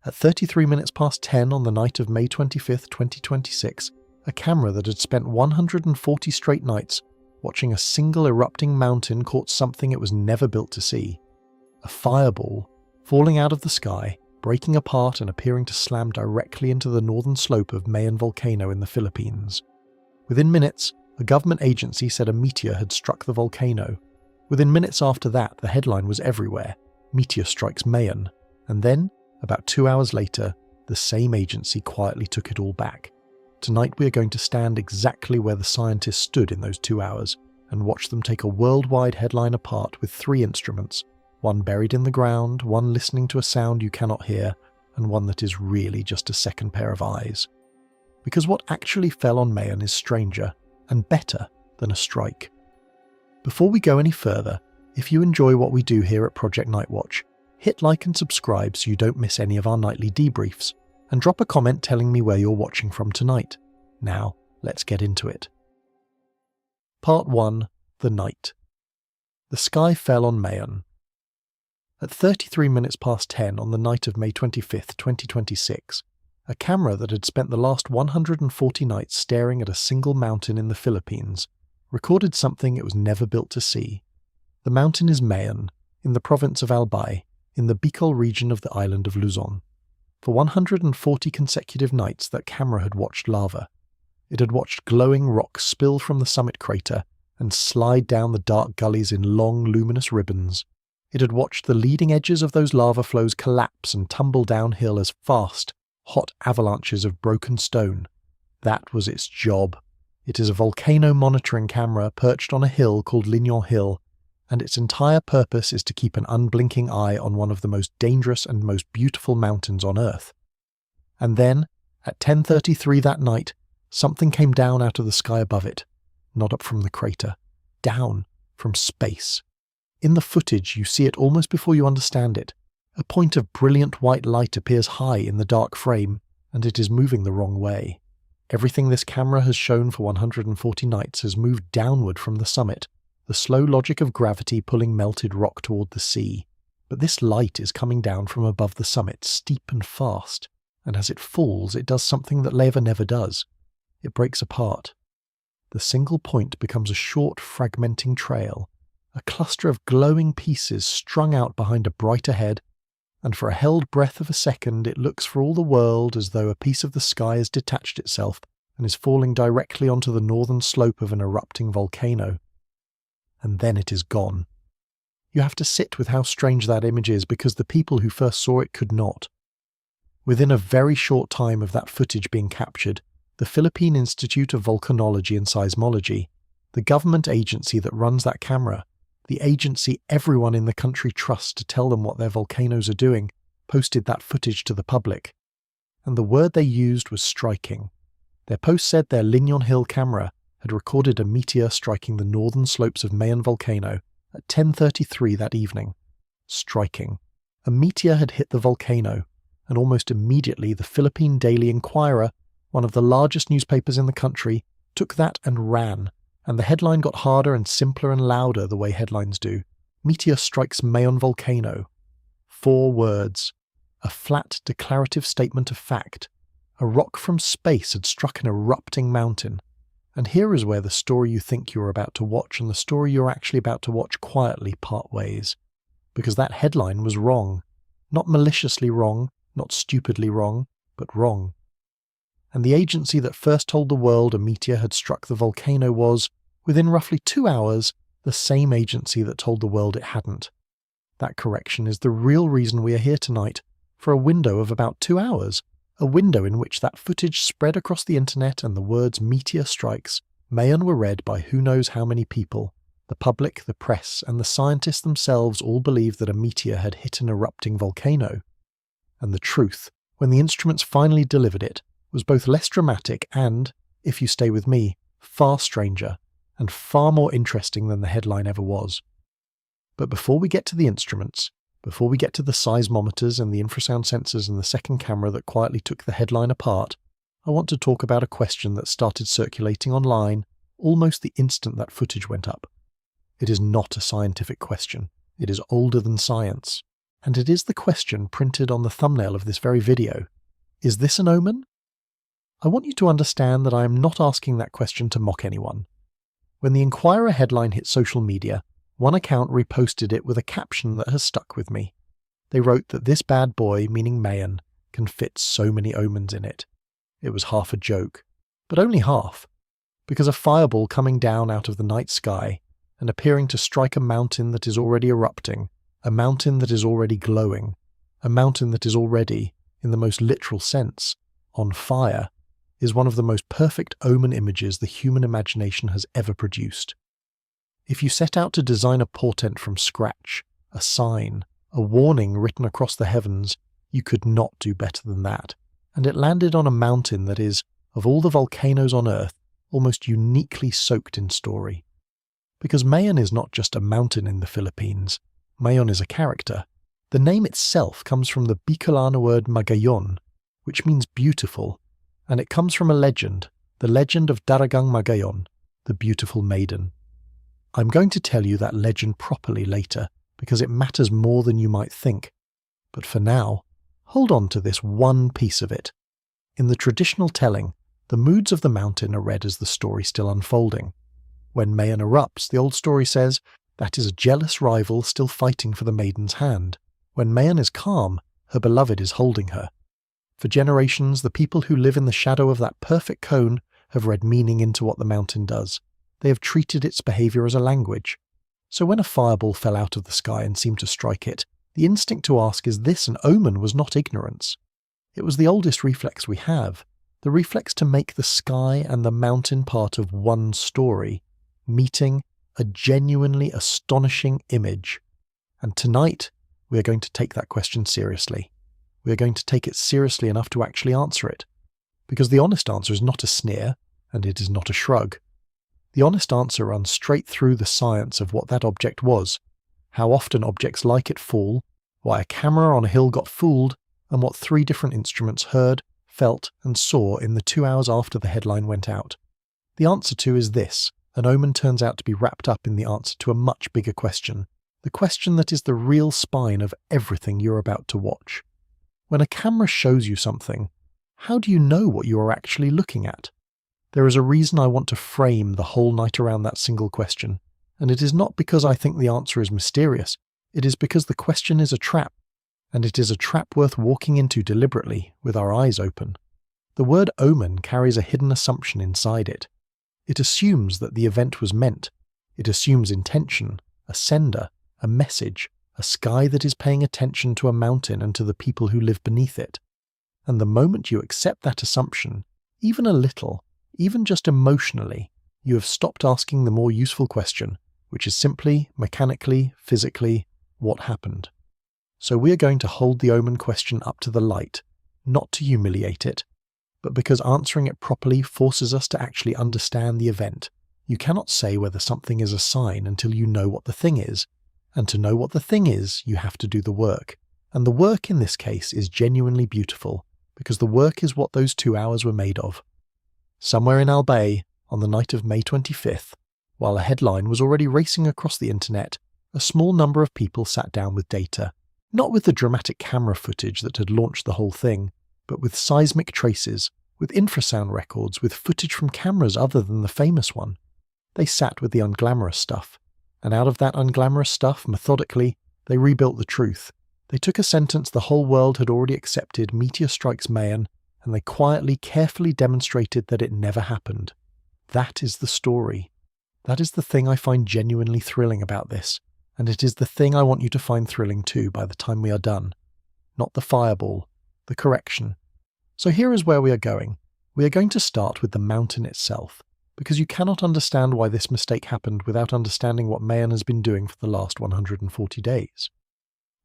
At 33 minutes past 10 on the night of May 25th, 2026, a camera that had spent 140 straight nights watching a single erupting mountain caught something it was never built to see. A fireball, falling out of the sky, breaking apart and appearing to slam directly into the northern slope of Mayon Volcano in the Philippines. Within minutes, a government agency said a meteor had struck the volcano. Within minutes after that, the headline was everywhere: "Meteor strikes Mayon." And then, about 2 hours later, the same agency quietly took it all back. Tonight we are going to stand exactly where the scientists stood in those 2 hours and watch them take a worldwide headline apart with 3 instruments, one buried in the ground, one listening to a sound you cannot hear, and one that is really just a second pair of eyes. Because what actually fell on Mayon is stranger and better than a strike. Before we go any further, if you enjoy what we do here at Project Nightwatch, hit like and subscribe so you don't miss any of our nightly debriefs, and drop a comment telling me where you're watching from tonight. Now, let's get into it. Part 1. The Night. The sky fell on Mayon. At 33 minutes past 10 on the night of May 25th, 2026, a camera that had spent the last 140 nights staring at a single mountain in the Philippines recorded something it was never built to see. The mountain is Mayon, in the province of Albay, in the Bicol region of the island of Luzon. For 140 consecutive nights that camera had watched lava. It had watched glowing rock spill from the summit crater and slide down the dark gullies in long, luminous ribbons. It had watched the leading edges of those lava flows collapse and tumble downhill as fast, hot avalanches of broken stone. That was its job. It is a volcano monitoring camera perched on a hill called Liñon Hill, and its entire purpose is to keep an unblinking eye on one of the most dangerous and most beautiful mountains on Earth. And then, at 10:33 that night, something came down out of the sky above it. Not up from the crater. Down from space. In the footage, you see it almost before you understand it. A point of brilliant white light appears high in the dark frame, and it is moving the wrong way. Everything this camera has shown for 140 nights has moved downward from the summit, the slow logic of gravity pulling melted rock toward the sea. But this light is coming down from above the summit, steep and fast, and as it falls, it does something that lava never does. It breaks apart. The single point becomes a short, fragmenting trail, a cluster of glowing pieces strung out behind a brighter head, and for a held breath of a second it looks for all the world as though a piece of the sky has detached itself and is falling directly onto the northern slope of an erupting volcano. And then it is gone. You have to sit with how strange that image is because the people who first saw it could not. Within a very short time of that footage being captured, the Philippine Institute of Volcanology and Seismology, the government agency that runs that camera, the agency everyone in the country trusts to tell them what their volcanoes are doing, posted that footage to the public. And the word they used was striking. Their post said their Liñon Hill camera had recorded a meteor striking the northern slopes of Mayon Volcano at 10:33 that evening. Striking. A meteor had hit the volcano, and almost immediately the Philippine Daily Inquirer, one of the largest newspapers in the country, took that and ran, and the headline got harder and simpler and louder the way headlines do. Meteor strikes Mayon Volcano. 4 words. A flat declarative statement of fact. A rock from space had struck an erupting mountain. And here is where the story you think you're about to watch and the story you're actually about to watch quietly part ways. Because that headline was wrong. Not maliciously wrong, not stupidly wrong, but wrong. And the agency that first told the world a meteor had struck the volcano was, within roughly 2 hours, the same agency that told the world it hadn't. That correction is the real reason we are here tonight, for a window of about 2 hours. A window in which that footage spread across the internet and the words meteor strikes, Mayon were read by who knows how many people. The public, the press, and the scientists themselves all believed that a meteor had hit an erupting volcano. And the truth, when the instruments finally delivered it, was both less dramatic and, if you stay with me, far stranger, and far more interesting than the headline ever was. But before we get to the instruments, before we get to the seismometers and the infrasound sensors and the second camera that quietly took the headline apart, I want to talk about a question that started circulating online almost the instant that footage went up. It is not a scientific question. It is older than science. And it is the question printed on the thumbnail of this very video. Is this an omen? I want you to understand that I am not asking that question to mock anyone. When the Inquirer headline hit social media, one account reposted it with a caption that has stuck with me. They wrote that this bad boy, meaning Mayon, can fit so many omens in it. It was half a joke, but only half, because a fireball coming down out of the night sky and appearing to strike a mountain that is already erupting, a mountain that is already glowing, a mountain that is already, in the most literal sense, on fire, is one of the most perfect omen images the human imagination has ever produced. If you set out to design a portent from scratch, a sign, a warning written across the heavens, you could not do better than that. And it landed on a mountain that is, of all the volcanoes on Earth, almost uniquely soaked in story. Because Mayon is not just a mountain in the Philippines, Mayon is a character. The name itself comes from the Bicolano word Magayon, which means beautiful, and it comes from a legend, the legend of Daragang Magayon, the beautiful maiden. I'm going to tell you that legend properly later, because it matters more than you might think. But for now, hold on to this one piece of it. In the traditional telling, the moods of the mountain are read as the story still unfolding. When Mayon erupts, the old story says, that is a jealous rival still fighting for the maiden's hand. When Mayon is calm, her beloved is holding her. For generations, the people who live in the shadow of that perfect cone have read meaning into what the mountain does. They have treated its behaviour as a language. So when a fireball fell out of the sky and seemed to strike it, the instinct to ask, is this an omen, was not ignorance. It was the oldest reflex we have, the reflex to make the sky and the mountain part of one story, meeting a genuinely astonishing image. And tonight, we are going to take that question seriously. We are going to take it seriously enough to actually answer it. Because the honest answer is not a sneer, and it is not a shrug. The honest answer runs straight through the science of what that object was, how often objects like it fall, why a camera on a hill got fooled, and what 3 different instruments heard, felt, and saw in the 2 hours after the headline went out. The answer to is this: an omen turns out to be wrapped up in the answer to a much bigger question, the question that is the real spine of everything you're about to watch. When a camera shows you something, how do you know what you are actually looking at? There is a reason I want to frame the whole night around that single question, and it is not because I think the answer is mysterious, it is because the question is a trap, and it is a trap worth walking into deliberately, with our eyes open. The word omen carries a hidden assumption inside it. It assumes that the event was meant. It assumes intention, a sender, a message, a sky that is paying attention to a mountain and to the people who live beneath it. And the moment you accept that assumption, even a little, even just emotionally, you have stopped asking the more useful question, which is simply, mechanically, physically, what happened? So we are going to hold the omen question up to the light, not to humiliate it, but because answering it properly forces us to actually understand the event. You cannot say whether something is a sign until you know what the thing is, and to know what the thing is, you have to do the work. And the work in this case is genuinely beautiful, because the work is what those 2 hours were made of. Somewhere in Albay, on the night of May 25th, while a headline was already racing across the internet, a small number of people sat down with data, not with the dramatic camera footage that had launched the whole thing, but with seismic traces, with infrasound records, with footage from cameras other than the famous one. They sat with the unglamorous stuff, and out of that unglamorous stuff, methodically, they rebuilt the truth. They took a sentence the whole world had already accepted, Meteor strikes Mayon, and they quietly, carefully demonstrated that it never happened. That is the story. That is the thing I find genuinely thrilling about this, and it is the thing I want you to find thrilling too by the time we are done. Not the fireball, the correction. So here is where we are going. We are going to start with the mountain itself, because you cannot understand why this mistake happened without understanding what Mayon has been doing for the last 140 days.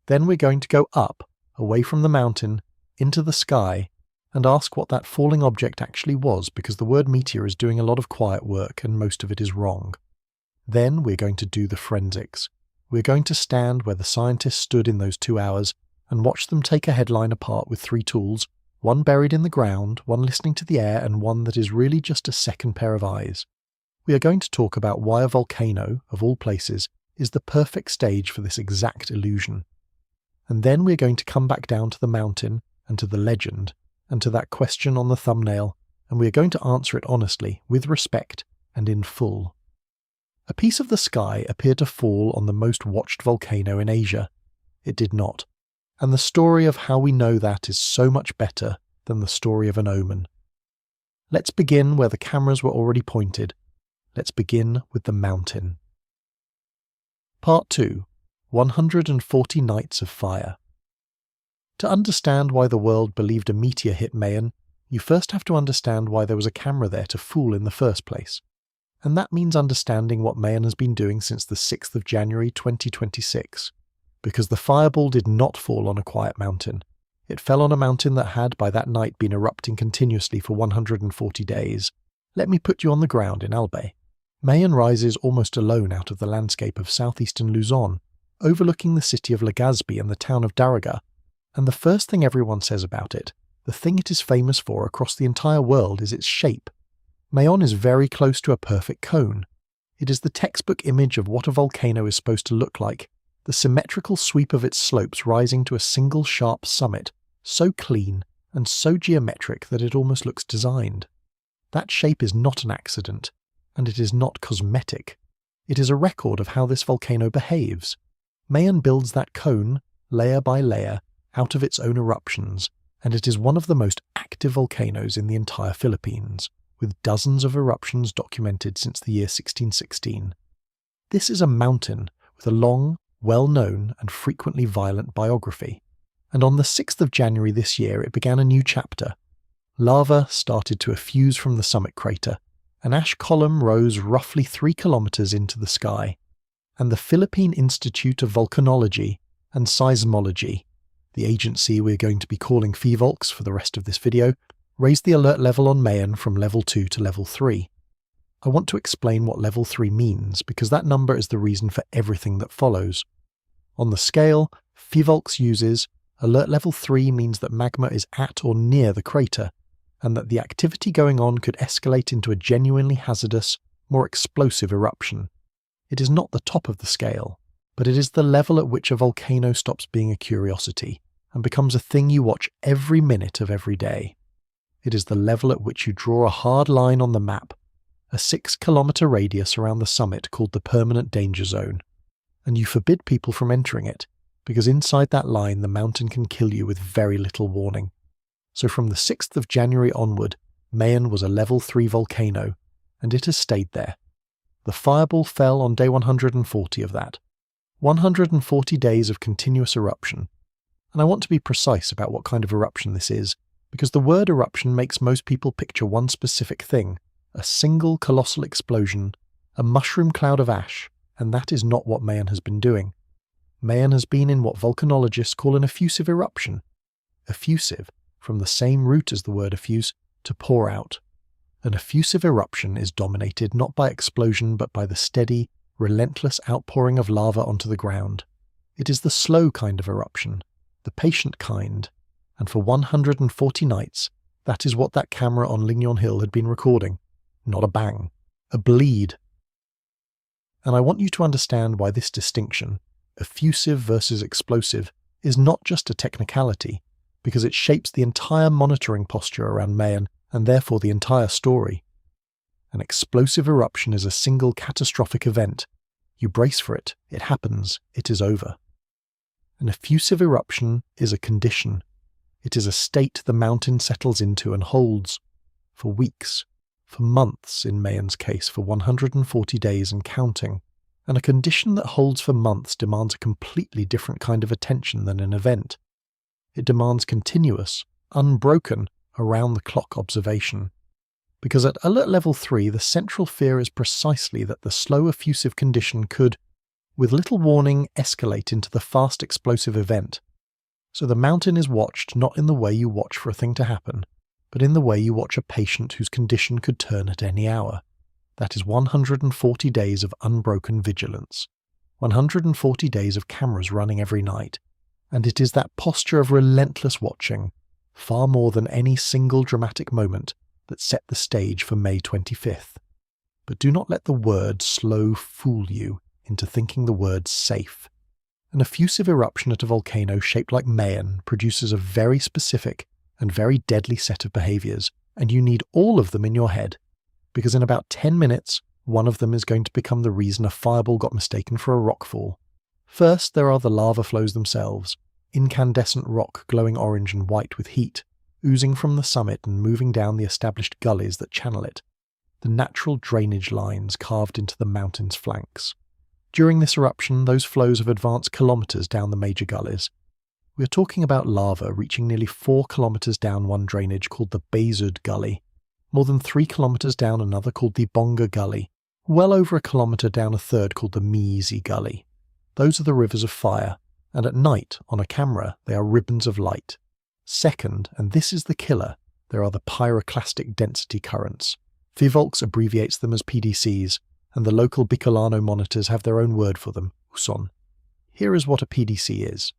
Then we're going to go up, away from the mountain, into the sky, and ask what that falling object actually was, because the word meteor is doing a lot of quiet work and most of it is wrong. Then we're going to do the forensics. We're going to stand where the scientists stood in those 2 hours and watch them take a headline apart with 3 tools, one buried in the ground, one listening to the air, and one that is really just a second pair of eyes. We are going to talk about why a volcano, of all places, is the perfect stage for this exact illusion. And then we're going to come back down to the mountain and to the legend and to that question on the thumbnail, and we're going to answer it honestly, with respect, and in full. A piece of the sky appeared to fall on the most watched volcano in Asia. It did not. And the story of how we know that is so much better than the story of an omen. Let's begin where the cameras were already pointed. Let's begin with the mountain. Part 2. 140 Nights of Fire. To understand why the world believed a meteor hit Mayon, you first have to understand why there was a camera there to fool in the first place. And that means understanding what Mayon has been doing since the 6th of January 2026. Because the fireball did not fall on a quiet mountain. It fell on a mountain that had by that night been erupting continuously for 140 days. Let me put you on the ground in Albay. Mayon rises almost alone out of the landscape of southeastern Luzon, overlooking the city of Legazpi and the town of Daraga. And the first thing everyone says about it, the thing it is famous for across the entire world, is its shape. Mayon is very close to a perfect cone. It is the textbook image of what a volcano is supposed to look like, the symmetrical sweep of its slopes rising to a single sharp summit, so clean and so geometric that it almost looks designed. That shape is not an accident, and it is not cosmetic. It is a record of how this volcano behaves. Mayon builds that cone, layer by layer, out of its own eruptions, and it is one of the most active volcanoes in the entire Philippines, with dozens of eruptions documented since the year 1616. This is a mountain with a long, well-known and frequently violent biography. And on the 6th of January this year it began a new chapter. Lava started to effuse from the summit crater. An ash column rose roughly 3 kilometers into the sky. And the Philippine Institute of Volcanology and Seismology, the agency we're going to be calling PHIVOLCS for the rest of this video, raised the alert level on Mayon from level 2 to level 3. I want to explain what level 3 means, because that number is the reason for everything that follows. On the scale, PHIVOLCS uses alert level 3 means that magma is at or near the crater, and that the activity going on could escalate into a genuinely hazardous, more explosive eruption. It is not the top of the scale, but it is the level at which a volcano stops being a curiosity and becomes a thing you watch every minute of every day. It is the level at which you draw a hard line on the map, a 6-kilometer radius around the summit called the permanent danger zone, and you forbid people from entering it, because inside that line the mountain can kill you with very little warning. So from the 6th of January onward, Mayon was a level 3 volcano, and it has stayed there. The fireball fell on day 140 of that. 140 days of continuous eruption. And I want to be precise about what kind of eruption this is, because the word eruption makes most people picture one specific thing, a single colossal explosion, a mushroom cloud of ash, and that is not what Mayon has been doing. Mayon has been in what volcanologists call an effusive eruption. Effusive, from the same root as the word effuse, to pour out. An effusive eruption is dominated not by explosion but by the steady, relentless outpouring of lava onto the ground. It is the slow kind of eruption, the patient kind, and for 140 nights, that is what that camera on Lignon Hill had been recording. Not a bang, a bleed. And I want you to understand why this distinction, effusive versus explosive, is not just a technicality, because it shapes the entire monitoring posture around Mayon and therefore the entire story. An explosive eruption is a single catastrophic event. You brace for it, it happens, it is over. An effusive eruption is a condition. It is a state the mountain settles into and holds for weeks, for months in Mayon's case, for 140 days and counting. And a condition that holds for months demands a completely different kind of attention than an event. It demands continuous, unbroken, around-the-clock observation. Because at alert level 3, the central fear is precisely that the slow effusive condition could, with little warning, escalate into the fast explosive event. So the mountain is watched not in the way you watch for a thing to happen, but in the way you watch a patient whose condition could turn at any hour. That is 140 days of unbroken vigilance. 140 days of cameras running every night. And it is that posture of relentless watching, far more than any single dramatic moment, that set the stage for May 25th. But do not let the word slow fool you into thinking the word safe. An effusive eruption at a volcano shaped like Mayon produces a very specific and very deadly set of behaviours, and you need all of them in your head, because in about 10 minutes, one of them is going to become the reason a fireball got mistaken for a rockfall. First, there are the lava flows themselves, incandescent rock glowing orange and white with heat, oozing from the summit and moving down the established gullies that channel it, the natural drainage lines carved into the mountain's flanks. During this eruption, those flows have advanced kilometres down the major gullies. We are talking about lava reaching nearly 4 kilometres down one drainage called the Bezud Gully, more than 3 kilometres down another called the Bonga Gully, well over a kilometre down a third called the Mizi Gully. Those are the rivers of fire, and at night, on a camera, they are ribbons of light. Second, and this is the killer, there are the pyroclastic density currents. Vivolx abbreviates them as PDCs, and the local Bicolano monitors have their own word for them, USON. Here is what a PDC is.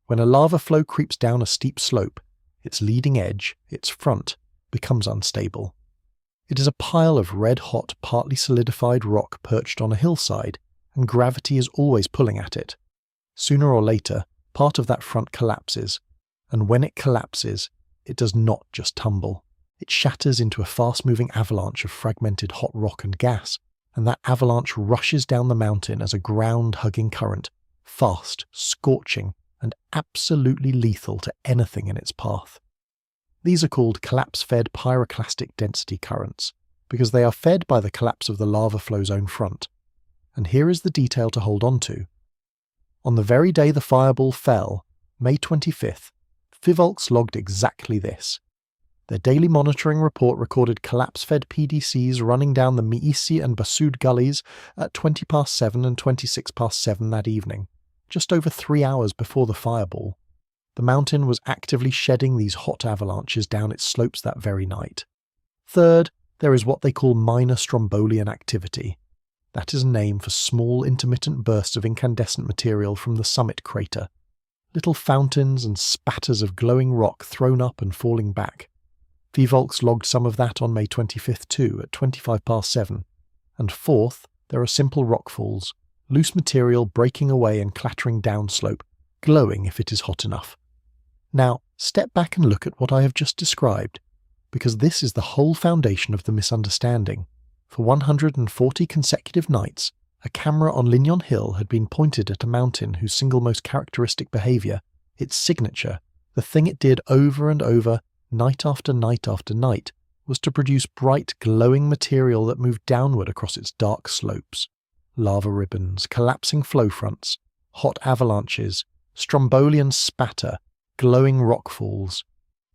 When a lava flow creeps down a steep slope, its leading edge, its front, becomes unstable. It is a pile of red-hot, partly solidified rock perched on a hillside, and gravity is always pulling at it. Sooner or later, part of that front collapses, and when it collapses, it does not just tumble. It shatters into a fast-moving avalanche of fragmented hot rock and gas, and that avalanche rushes down the mountain as a ground-hugging current, fast, scorching, and absolutely lethal to anything in its path. These are called collapse-fed pyroclastic density currents, because they are fed by the collapse of the lava flow's own front. And here is the detail to hold on to. On the very day the fireball fell, May 25th, Vivolx logged exactly this. Their daily monitoring report recorded collapse-fed PDCs running down the Miisi and Basud gullies at 20 past 7 and 26 past 7 that evening, just over 3 hours before the fireball. The mountain was actively shedding these hot avalanches down its slopes that very night. Third, there is what they call minor strombolian activity. That is a name for small intermittent bursts of incandescent material from the summit crater. Little fountains and spatters of glowing rock thrown up and falling back. Vivolx logged some of that on May 25th too, at 25 past 7. And fourth, there are simple rockfalls, loose material breaking away and clattering downslope, glowing if it is hot enough. Now, step back and look at what I have just described, because this is the whole foundation of the misunderstanding. For 140 consecutive nights, a camera on Lignon Hill had been pointed at a mountain whose single most characteristic behaviour, its signature, the thing it did over and over, night after night after night, was to produce bright, glowing material that moved downward across its dark slopes. Lava ribbons, collapsing flow fronts, hot avalanches, strombolian spatter, glowing rockfalls.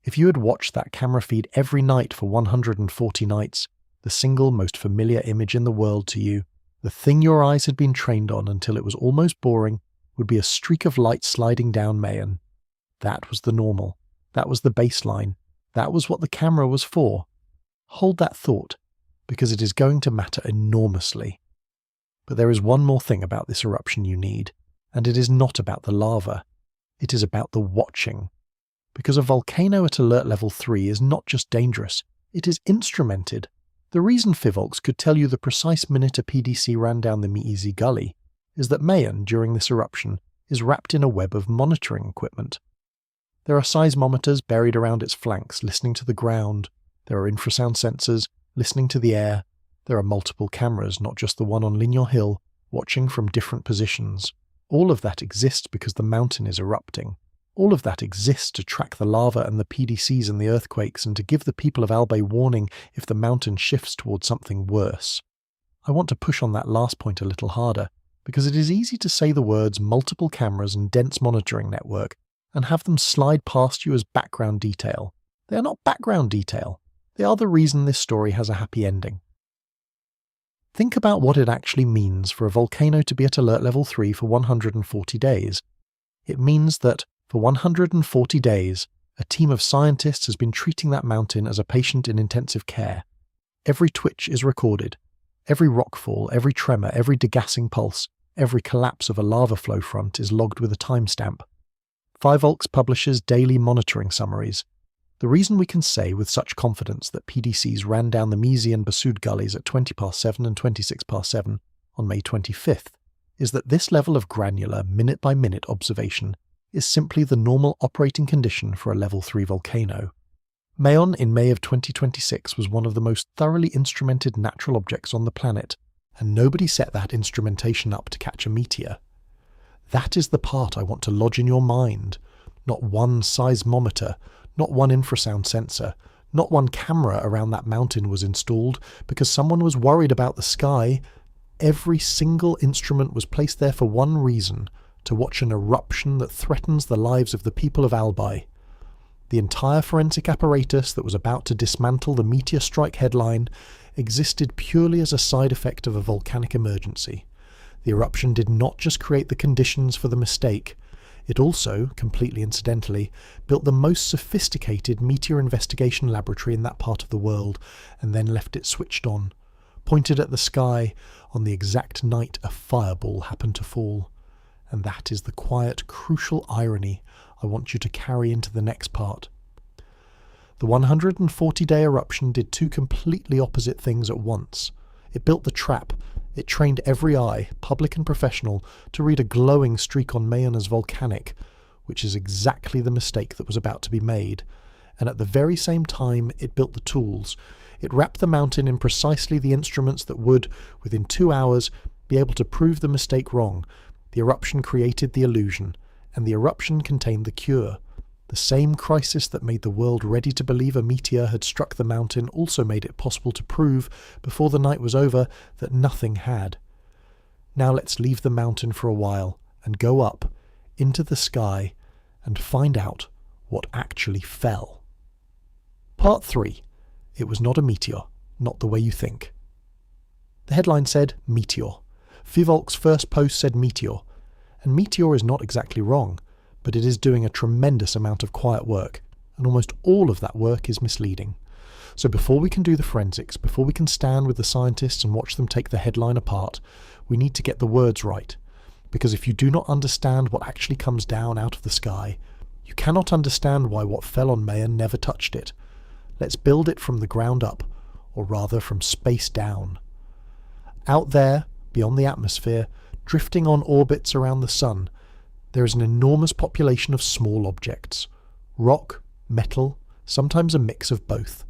If you had watched that camera feed every night for 140 nights, the single most familiar image in the world to you, the thing your eyes had been trained on until it was almost boring, would be a streak of light sliding down Mayon. That was the normal. That was the baseline. That was what the camera was for. Hold that thought, because it is going to matter enormously. But there is one more thing about this eruption you need, and it is not about the lava. It is about the watching. Because a volcano at alert level 3 is not just dangerous, it is instrumented. The reason Vivolx could tell you the precise minute a PDC ran down the Miisi Gully is that Mayon, during this eruption, is wrapped in a web of monitoring equipment. There are seismometers buried around its flanks, listening to the ground. There are infrasound sensors, listening to the air. There are multiple cameras, not just the one on Lignon Hill, watching from different positions. All of that exists because the mountain is erupting. All of that exists to track the lava and the PDCs and the earthquakes and to give the people of Albay warning if the mountain shifts towards something worse. I want to push on that last point a little harder, because it is easy to say the words multiple cameras and dense monitoring network and have them slide past you as background detail. They are not background detail. They are the reason this story has a happy ending. Think about what it actually means for a volcano to be at alert level 3 for 140 days. It means that, for 140 days, a team of scientists has been treating that mountain as a patient in intensive care. Every twitch is recorded. Every rockfall, every tremor, every degassing pulse, every collapse of a lava flow front is logged with a timestamp. Vivolx publishes daily monitoring summaries. The reason we can say with such confidence that PDCs ran down the Miisi and Basud gullies at 20 past 7 and 26 past 7 on May 25th is that this level of granular, minute-by-minute observation is simply the normal operating condition for a level 3 volcano. Mayon in May of 2026 was one of the most thoroughly instrumented natural objects on the planet, and nobody set that instrumentation up to catch a meteor. That is the part I want to lodge in your mind. Not one seismometer, not one infrasound sensor, not one camera around that mountain was installed because someone was worried about the sky. Every single instrument was placed there for one reason: to watch an eruption that threatens the lives of the people of Albai. The entire forensic apparatus that was about to dismantle the meteor strike headline existed purely as a side effect of a volcanic emergency. The eruption did not just create the conditions for the mistake, it also, completely incidentally, built the most sophisticated meteor investigation laboratory in that part of the world, and then left it switched on, pointed at the sky on the exact night a fireball happened to fall. And that is the quiet, crucial irony I want you to carry into the next part. The 140-day eruption did two completely opposite things at once. It built the trap. It trained every eye, public and professional, to read a glowing streak on Mayon as volcanic, which is exactly the mistake that was about to be made. And at the very same time, it built the tools. It wrapped the mountain in precisely the instruments that would, within 2 hours, be able to prove the mistake wrong. The eruption created the illusion, and the eruption contained the cure. The same crisis that made the world ready to believe a meteor had struck the mountain also made it possible to prove, before the night was over, that nothing had. Now let's leave the mountain for a while and go up, into the sky, and find out what actually fell. Part 3. It was not a meteor, not the way you think. The headline said Meteor. Fivolk's first post said Meteor, and Meteor is not exactly wrong, but it is doing a tremendous amount of quiet work, and almost all of that work is misleading. So before we can do the forensics, before we can stand with the scientists and watch them take the headline apart, we need to get the words right, because if you do not understand what actually comes down out of the sky, you cannot understand why what fell on Mayon never touched it. Let's build it from the ground up, or rather from space down. Out there, beyond the atmosphere, drifting on orbits around the sun, there is an enormous population of small objects. Rock, metal, sometimes a mix of both.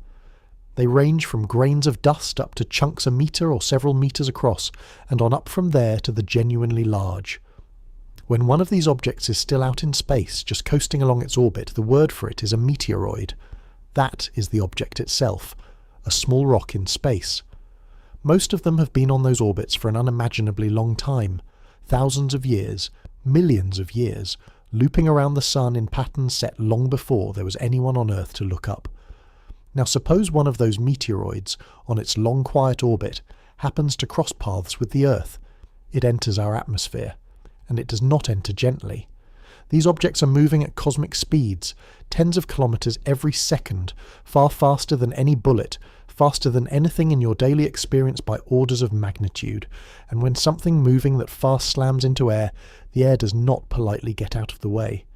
They range from grains of dust up to chunks a metre or several metres across, and on up from there to the genuinely large. When one of these objects is still out in space, just coasting along its orbit, the word for it is a meteoroid. That is the object itself, a small rock in space. Most of them have been on those orbits for an unimaginably long time, thousands of years, millions of years, looping around the sun in patterns set long before there was anyone on Earth to look up. Now suppose one of those meteoroids, on its long quiet orbit, happens to cross paths with the Earth. It enters our atmosphere, and it does not enter gently. These objects are moving at cosmic speeds, tens of kilometers every second, far faster than any bullet, faster than anything in your daily experience by orders of magnitude. And when something moving that fast slams into air, the air does not politely get out of the way.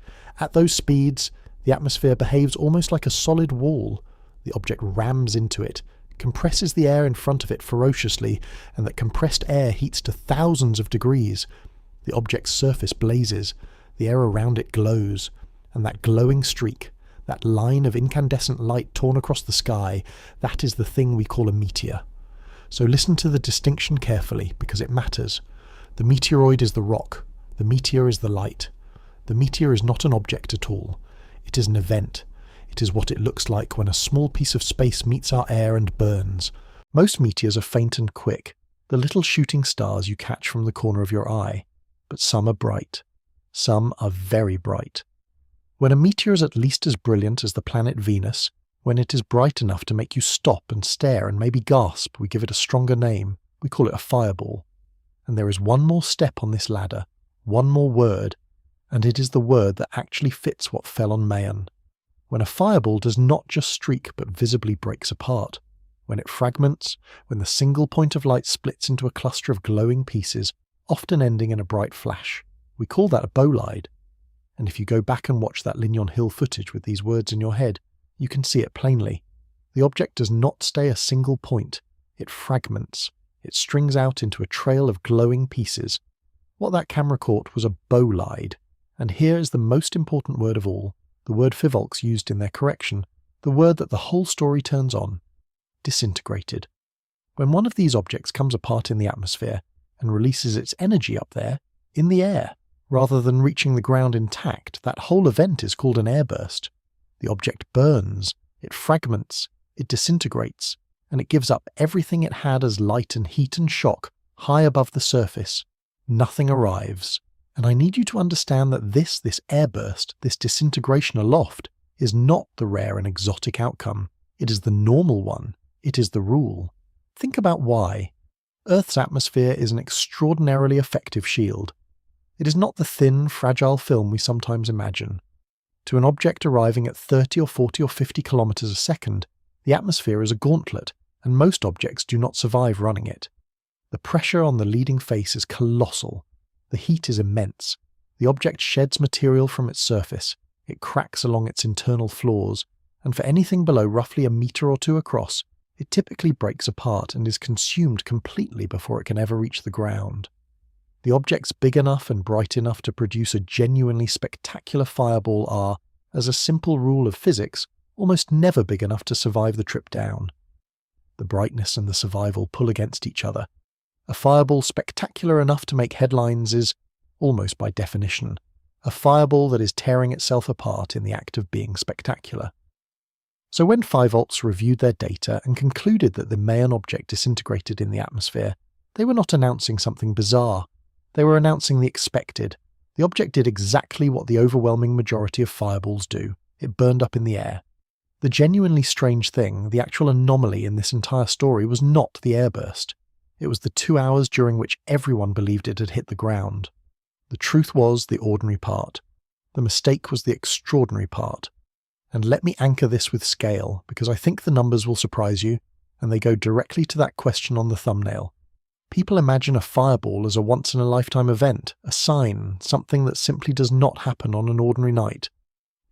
At those speeds, the atmosphere behaves almost like a solid wall. The object rams into it, compresses the air in front of it ferociously, and that compressed air heats to thousands of degrees. The object's surface blazes, the air around it glows, and that glowing streak, that line of incandescent light torn across the sky, that is the thing we call a meteor. So listen to the distinction carefully, because it matters. The meteoroid is the rock, the meteor is the light. The meteor is not an object at all. It is an event. It is what it looks like when a small piece of space meets our air and burns. Most meteors are faint and quick, the little shooting stars you catch from the corner of your eye. But some are bright. Some are very bright. When a meteor is at least as brilliant as the planet Venus, when it is bright enough to make you stop and stare and maybe gasp, we give it a stronger name. We call it a fireball. And there is one more step on this ladder, one more word, and it is the word that actually fits what fell on Mayon. When a fireball does not just streak but visibly breaks apart, when it fragments, when the single point of light splits into a cluster of glowing pieces, often ending in a bright flash, we call that a bolide. And if you go back and watch that Lignon Hill footage with these words in your head, you can see it plainly. The object does not stay a single point. It fragments. It strings out into a trail of glowing pieces. What that camera caught was a bolide, and here is the most important word of all, the word Fivolks used in their correction, the word that the whole story turns on: disintegrated. When one of these objects comes apart in the atmosphere and releases its energy up there, in the air, rather than reaching the ground intact, that whole event is called an airburst. The object burns, it fragments, it disintegrates, and it gives up everything it had as light and heat and shock high above the surface. Nothing arrives. And I need you to understand that this airburst, this disintegration aloft, is not the rare and exotic outcome. It is the normal one. It is the rule. Think about why. Earth's atmosphere is an extraordinarily effective shield. It is not the thin, fragile film we sometimes imagine. To an object arriving at 30 or 40 or 50 kilometers a second, the atmosphere is a gauntlet, and most objects do not survive running it. The pressure on the leading face is colossal. The heat is immense. The object sheds material from its surface. It cracks along its internal floors, and for anything below roughly a meter or two across, it typically breaks apart and is consumed completely before it can ever reach the ground. The objects big enough and bright enough to produce a genuinely spectacular fireball are, as a simple rule of physics, almost never big enough to survive the trip down. The brightness and the survival pull against each other. A fireball spectacular enough to make headlines is, almost by definition, a fireball that is tearing itself apart in the act of being spectacular. So when Fivolks reviewed their data and concluded that the Mayon object disintegrated in the atmosphere, they were not announcing something bizarre. They were announcing the expected. The object did exactly what the overwhelming majority of fireballs do. It burned up in the air. The genuinely strange thing, the actual anomaly in this entire story, was not the airburst. It was the 2 hours during which everyone believed it had hit the ground. The truth was the ordinary part. The mistake was the extraordinary part. And let me anchor this with scale, because I think the numbers will surprise you, and they go directly to that question on the thumbnail. People imagine a fireball as a once-in-a-lifetime event, a sign, something that simply does not happen on an ordinary night.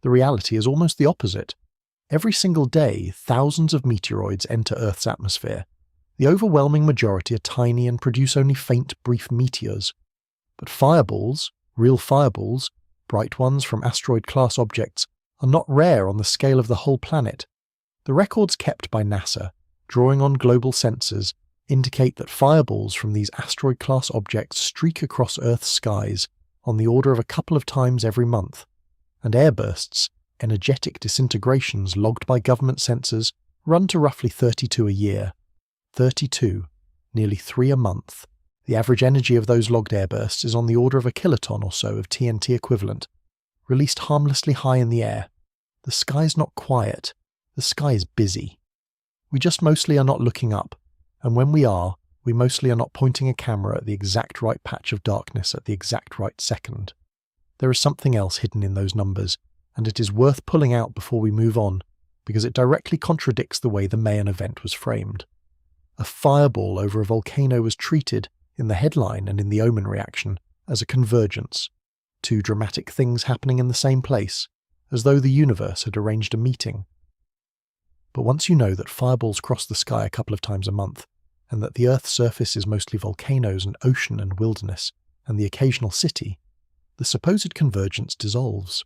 The reality is almost the opposite. Every single day, thousands of meteoroids enter Earth's atmosphere. The overwhelming majority are tiny and produce only faint, brief meteors. But fireballs, real fireballs, bright ones from asteroid-class objects, are not rare on the scale of the whole planet. The records kept by NASA, drawing on global sensors, indicate that fireballs from these asteroid-class objects streak across Earth's skies on the order of a couple of times every month, and airbursts, energetic disintegrations logged by government sensors, run to roughly 32 a year. 32, nearly 3 a month. The average energy of those logged airbursts is on the order of a kiloton or so of TNT equivalent, released harmlessly high in the air. The sky's not quiet. The sky is busy. We just mostly are not looking up, and when we are, we mostly are not pointing a camera at the exact right patch of darkness at the exact right second. There is something else hidden in those numbers, and it is worth pulling out before we move on, because it directly contradicts the way the Mayon event was framed. A fireball over a volcano was treated, in the headline and in the Omen reaction, as a convergence. 2 dramatic things happening in the same place, as though the universe had arranged a meeting. But once you know that fireballs cross the sky a couple of times a month, and that the Earth's surface is mostly volcanoes and ocean and wilderness, and the occasional city, the supposed convergence dissolves.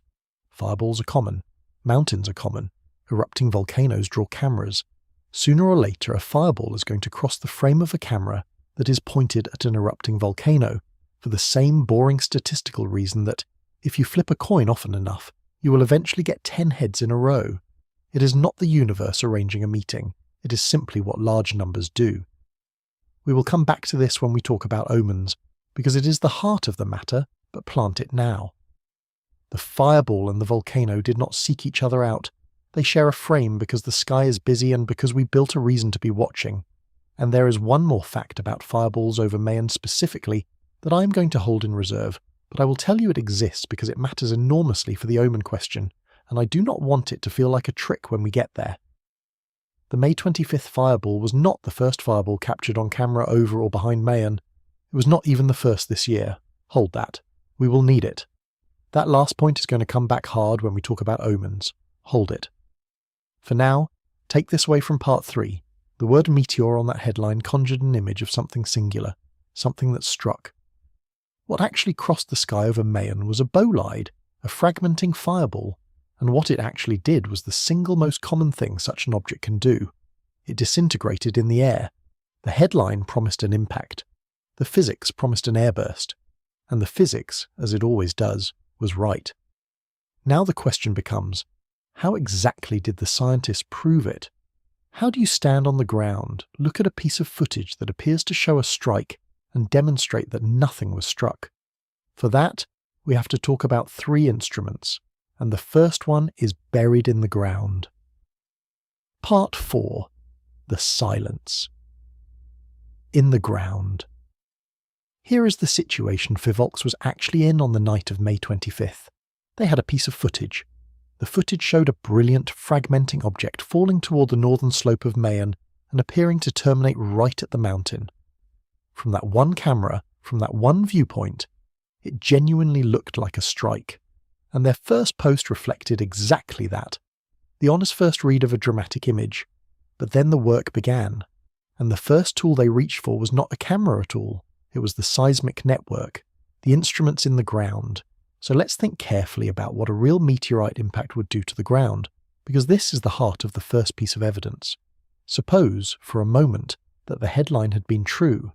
Fireballs are common, mountains are common, erupting volcanoes draw cameras. Sooner or later a fireball is going to cross the frame of a camera that is pointed at an erupting volcano, for the same boring statistical reason that, if you flip a coin often enough, you will eventually get 10 heads in a row. It is not the universe arranging a meeting, it is simply what large numbers do. We will come back to this when we talk about omens, because it is the heart of the matter, but plant it now. The fireball and the volcano did not seek each other out. They share a frame because the sky is busy and because we built a reason to be watching. And there is one more fact about fireballs over Mayon specifically that I am going to hold in reserve, but I will tell you it exists because it matters enormously for the omen question, and I do not want it to feel like a trick when we get there. The May 25th fireball was not the first fireball captured on camera over or behind Mayon. It was not even the first this year. Hold that. We will need it. That last point is going to come back hard when we talk about omens. Hold it. For now, take this away from part 3. The word meteor on that headline conjured an image of something singular, something that struck. What actually crossed the sky over Mayon was a bolide, a fragmenting fireball, and what it actually did was the single most common thing such an object can do. It disintegrated in the air. The headline promised an impact. The physics promised an airburst. And the physics, as it always does, was right. Now the question becomes, how exactly did the scientists prove it? How do you stand on the ground, look at a piece of footage that appears to show a strike, and demonstrate that nothing was struck? For that, we have to talk about 3 instruments, and the first one is buried in the ground. Part 4. The silence. In the ground. Here is the situation Fivolks was actually in on the night of May 25th. They had a piece of footage. The footage showed a brilliant, fragmenting object falling toward the northern slope of Mayon and appearing to terminate right at the mountain. From that one camera, from that one viewpoint, it genuinely looked like a strike, and their first post reflected exactly that. The honest first read of a dramatic image. But then the work began, and the first tool they reached for was not a camera at all. It was the seismic network, the instruments in the ground. So let's think carefully about what a real meteorite impact would do to the ground, because this is the heart of the first piece of evidence. Suppose, for a moment, that the headline had been true.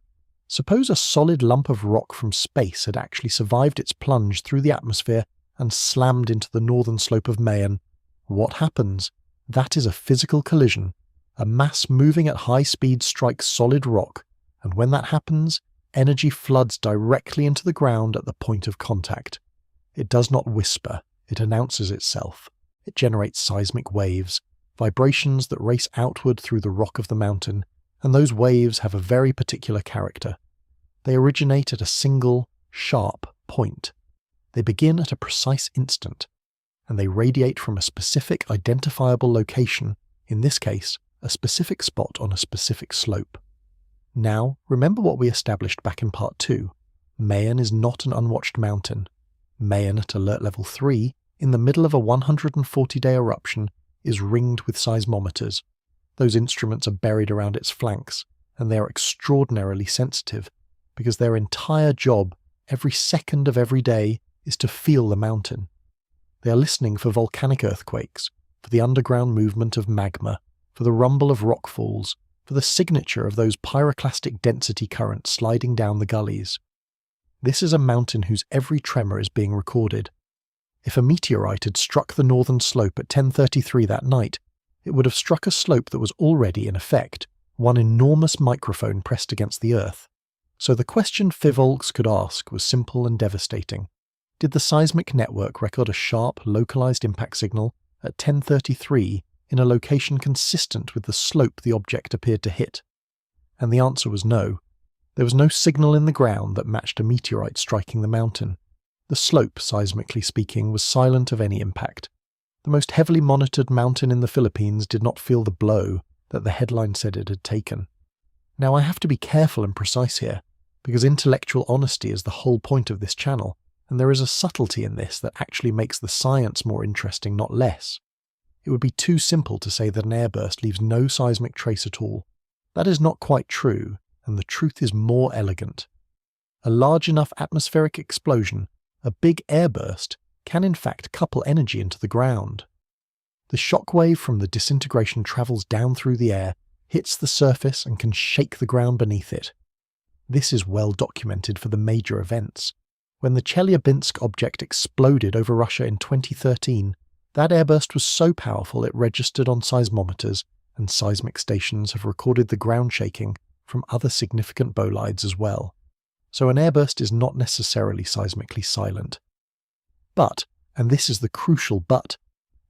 Suppose a solid lump of rock from space had actually survived its plunge through the atmosphere and slammed into the northern slope of Mayon. What happens? That is a physical collision. A mass moving at high speed strikes solid rock, and when that happens, energy floods directly into the ground at the point of contact. It does not whisper, it announces itself. It generates seismic waves, vibrations that race outward through the rock of the mountain, and those waves have a very particular character. They originate at a single, sharp point. They begin at a precise instant, and they radiate from a specific identifiable location, in this case, a specific spot on a specific slope. Now, remember what we established back in part 2. Mayon is not an unwatched mountain. Mayon at alert level 3, in the middle of a 140-day eruption, is ringed with seismometers. Those instruments are buried around its flanks, and they are extraordinarily sensitive, because their entire job, every second of every day, is to feel the mountain. They are listening for volcanic earthquakes, for the underground movement of magma, for the rumble of rockfalls, for the signature of those pyroclastic density currents sliding down the gullies. This is a mountain whose every tremor is being recorded. If a meteorite had struck the northern slope at 10:33 that night, it would have struck a slope that was already in effect, one enormous microphone pressed against the earth. So the question Fivolks could ask was simple and devastating. Did the seismic network record a sharp, localized impact signal at 10:33 in a location consistent with the slope the object appeared to hit? And the answer was no. There was no signal in the ground that matched a meteorite striking the mountain. The slope, seismically speaking, was silent of any impact. The most heavily monitored mountain in the Philippines did not feel the blow that the headline said it had taken. Now I have to be careful and precise here, because intellectual honesty is the whole point of this channel, and there is a subtlety in this that actually makes the science more interesting, not less. It would be too simple to say that an airburst leaves no seismic trace at all. That is not quite true, and the truth is more elegant. A large enough atmospheric explosion, a big airburst, can in fact couple energy into the ground. The shock wave from the disintegration travels down through the air, hits the surface and can shake the ground beneath it. This is well documented for the major events. When the Chelyabinsk object exploded over Russia in 2013, that airburst was so powerful it registered on seismometers, and seismic stations have recorded the ground shaking from other significant bolides as well. So an airburst is not necessarily seismically silent. But, and this is the crucial but,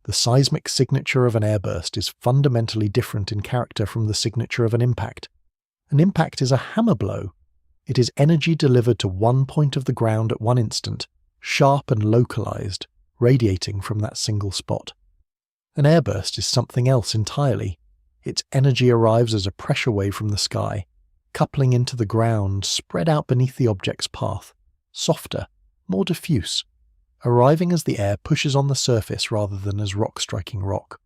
the seismic signature of an airburst is fundamentally different in character from the signature of an impact. An impact is a hammer blow. It is energy delivered to one point of the ground at one instant, sharp and localized, radiating from that single spot. An airburst is something else entirely. Its energy arrives as a pressure wave from the sky, coupling into the ground, spread out beneath the object's path, softer, more diffuse, arriving as the air pushes on the surface rather than as rock striking rock.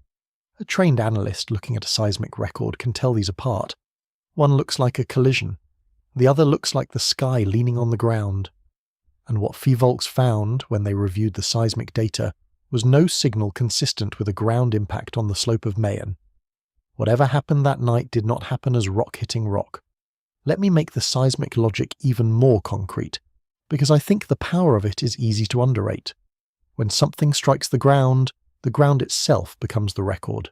A trained analyst looking at a seismic record can tell these apart. One looks like a collision. The other looks like the sky leaning on the ground. and what Fivolks found when they reviewed the seismic data was no signal consistent with a ground impact on the slope of Mayon. Whatever happened that night did not happen as rock hitting rock. Let me make the seismic logic even more concrete, because I think the power of it is easy to underrate. When something strikes the ground itself becomes the record.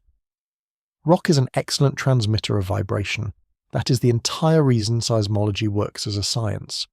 Rock is an excellent transmitter of vibration. That is the entire reason seismology works as a science.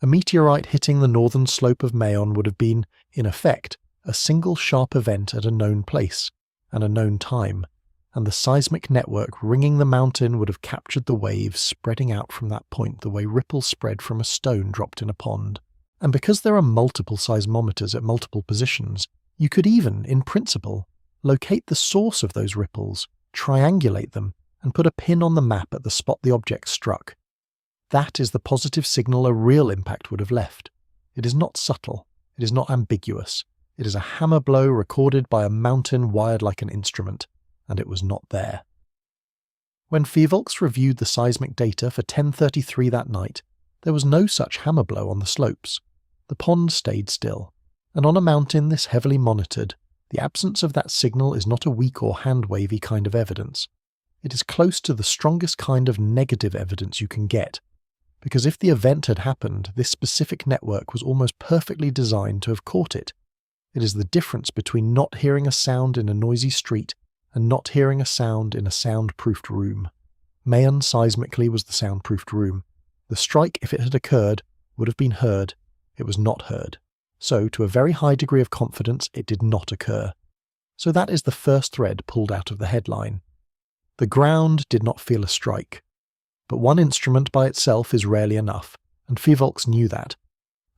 A meteorite hitting the northern slope of Mayon would have been, in effect, a single sharp event at a known place, and a known time, and the seismic network ringing the mountain would have captured the waves spreading out from that point the way ripples spread from a stone dropped in a pond. And because there are multiple seismometers at multiple positions, you could even, in principle, locate the source of those ripples, triangulate them, and put a pin on the map at the spot the object struck. That is the positive signal a real impact would have left. It is not subtle. It is not ambiguous. It is a hammer blow recorded by a mountain wired like an instrument, and it was not there. When Fivolks reviewed the seismic data for 10:33 that night, there was no such hammer blow on the slopes. The pond stayed still, and on a mountain this heavily monitored, the absence of that signal is not a weak or hand-wavy kind of evidence. It is close to the strongest kind of negative evidence you can get, because if the event had happened, this specific network was almost perfectly designed to have caught it. It is the difference between not hearing a sound in a noisy street and not hearing a sound in a soundproofed room. Mayon seismically was the soundproofed room. The strike, if it had occurred, would have been heard. It was not heard. So, to a very high degree of confidence, it did not occur. So that is the first thread pulled out of the headline. The ground did not feel a strike. But one instrument by itself is rarely enough, and Fivolks knew that.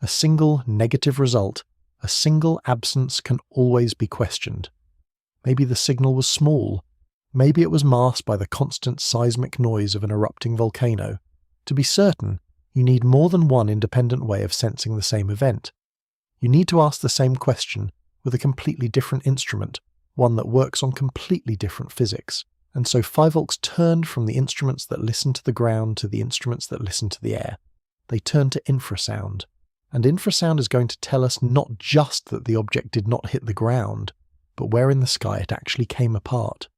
A single negative result, a single absence can always be questioned. Maybe the signal was small. Maybe it was masked by the constant seismic noise of an erupting volcano. To be certain, you need more than one independent way of sensing the same event. You need to ask the same question with a completely different instrument, one that works on completely different physics. And so Fivolks turned from the instruments that listen to the ground to the instruments that listen to the air. They turned to infrasound. And infrasound is going to tell us not just that the object did not hit the ground, but where in the sky it actually came apart.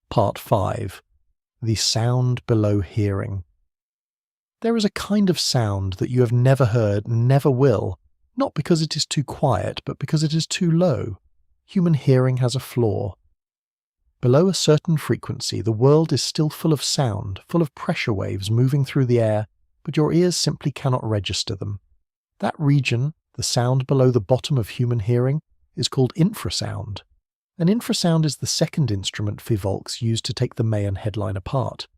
Part 5. The sound below hearing. There is a kind of sound that you have never heard and never will, not because it is too quiet, but because it is too low. Human hearing has a flaw. Below a certain frequency, the world is still full of sound, full of pressure waves moving through the air, but your ears simply cannot register them. That region, the sound below the bottom of human hearing, is called infrasound. And infrasound is the second instrument Fivolks used to take the Mayon headline apart.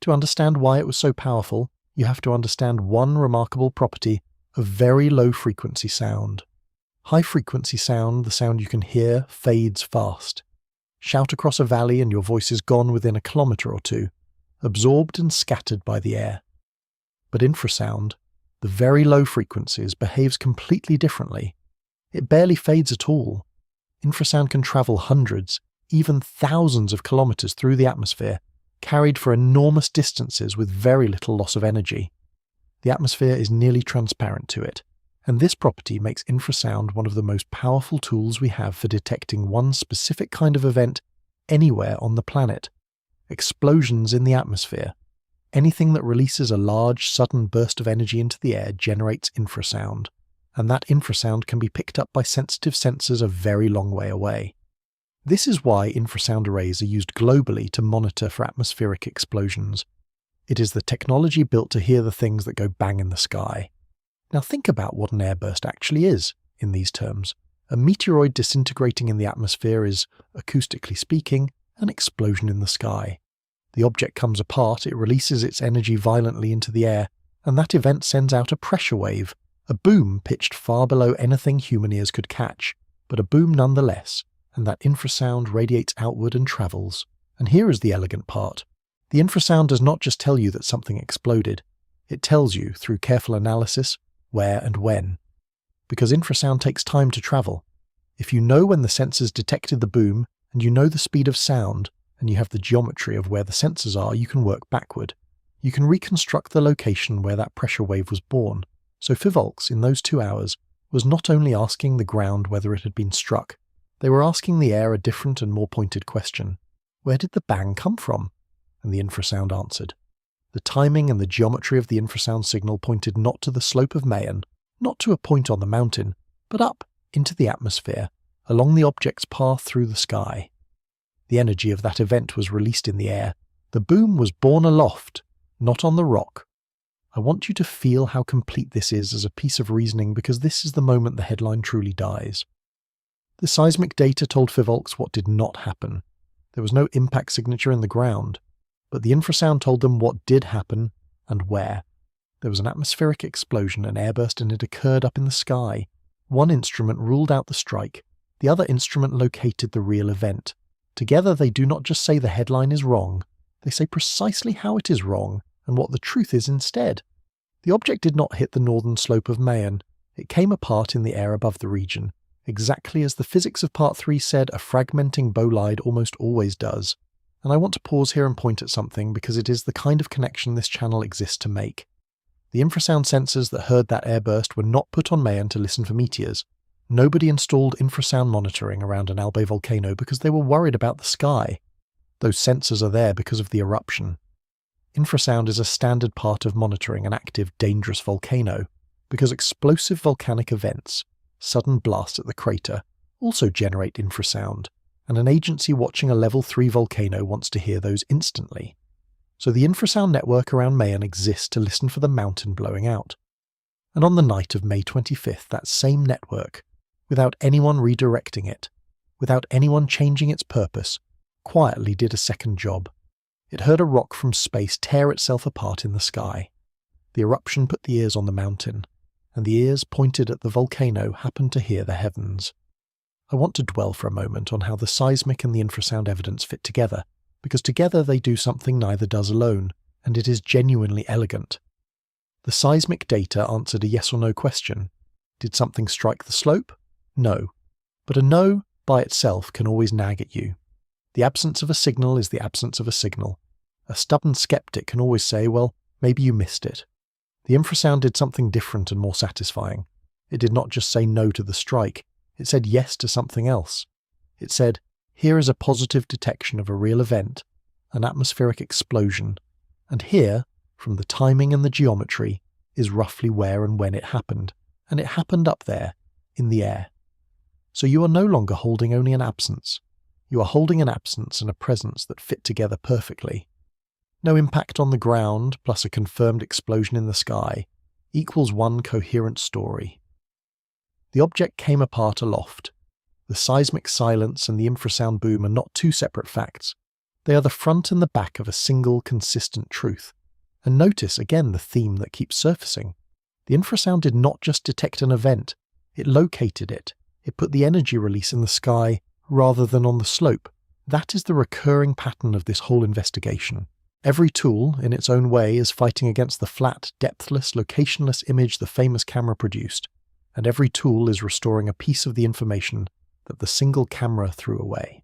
To understand why it was so powerful, you have to understand one remarkable property of very low-frequency sound. High-frequency sound, the sound you can hear, fades fast. Shout across a valley and your voice is gone within a kilometre or two, absorbed and scattered by the air. But infrasound, the very low frequencies, behaves completely differently. It barely fades at all. Infrasound can travel hundreds, even thousands of kilometres through the atmosphere, carried for enormous distances with very little loss of energy. The atmosphere is nearly transparent to it, and this property makes infrasound one of the most powerful tools we have for detecting one specific kind of event anywhere on the planet. Explosions in the atmosphere. Anything that releases a large, sudden burst of energy into the air generates infrasound, and that infrasound can be picked up by sensitive sensors a very long way away. This is why infrasound arrays are used globally to monitor for atmospheric explosions. It is the technology built to hear the things that go bang in the sky. Now think about what an airburst actually is, in these terms. A meteoroid disintegrating in the atmosphere is, acoustically speaking, an explosion in the sky. The object comes apart, it releases its energy violently into the air, and that event sends out a pressure wave, a boom pitched far below anything human ears could catch, but a boom nonetheless, and that infrasound radiates outward and travels. And here is the elegant part. The infrasound does not just tell you that something exploded, it tells you, through careful analysis, where and when. Because infrasound takes time to travel. If you know when the sensors detected the boom, and you know the speed of sound, and you have the geometry of where the sensors are, you can work backward. You can reconstruct the location where that pressure wave was born, So Fivolks, in those 2 hours, was not only asking the ground whether it had been struck, they were asking the air a different and more pointed question. Where did the bang come from? And the infrasound answered. The timing and the geometry of the infrasound signal pointed not to the slope of Mayon, not to a point on the mountain, but up into the atmosphere, along the object's path through the sky. The energy of that event was released in the air. The boom was born aloft, not on the rock. I want you to feel how complete this is as a piece of reasoning, because this is the moment the headline truly dies. The seismic data told Fivolks what did not happen. There was no impact signature in the ground, but the infrasound told them what did happen and where. There was an atmospheric explosion, an airburst, and it occurred up in the sky. One instrument ruled out the strike. The other instrument located the real event. Together they do not just say the headline is wrong, they say precisely how it is wrong and what the truth is instead. The object did not hit the northern slope of Mayon. It came apart in the air above the region, exactly as the physics of Part 3 said a fragmenting bolide almost always does. And I want to pause here and point at something, because it is the kind of connection this channel exists to make. The infrasound sensors that heard that airburst were not put on Mayon to listen for meteors. Nobody installed infrasound monitoring around an Mayon volcano because they were worried about the sky. Those sensors are there because of the eruption. Infrasound is a standard part of monitoring an active, dangerous volcano, because explosive volcanic events, sudden blasts at the crater, also generate infrasound, and an agency watching a level 3 volcano wants to hear those instantly. So the infrasound network around Mayon exists to listen for the mountain blowing out. And on the night of May 25th, that same network, without anyone redirecting it, without anyone changing its purpose, quietly did a second job. It heard a rock from space tear itself apart in the sky. The eruption put the ears on the mountain, and the ears pointed at the volcano happened to hear the heavens. I want to dwell for a moment on how the seismic and the infrasound evidence fit together, because together they do something neither does alone, and it is genuinely elegant. The seismic data answered a yes or no question. Did something strike the slope? No. But a no, by itself, can always nag at you. The absence of a signal is the absence of a signal. A stubborn skeptic can always say, well, maybe you missed it. The infrasound did something different and more satisfying. It did not just say no to the strike, it said yes to something else. It said, here is a positive detection of a real event, an atmospheric explosion, and here, from the timing and the geometry, is roughly where and when it happened, and it happened up there, in the air. So you are no longer holding only an absence. You are holding an absence and a presence that fit together perfectly. No impact on the ground plus a confirmed explosion in the sky equals one coherent story. The object came apart aloft. The seismic silence and the infrasound boom are not two separate facts. They are the front and the back of a single, consistent truth. And notice again the theme that keeps surfacing. The infrasound did not just detect an event, it located it. It put the energy release in the sky rather than on the slope. That is the recurring pattern of this whole investigation. Every tool, in its own way, is fighting against the flat, depthless, locationless image the famous camera produced, and every tool is restoring a piece of the information that the single camera threw away.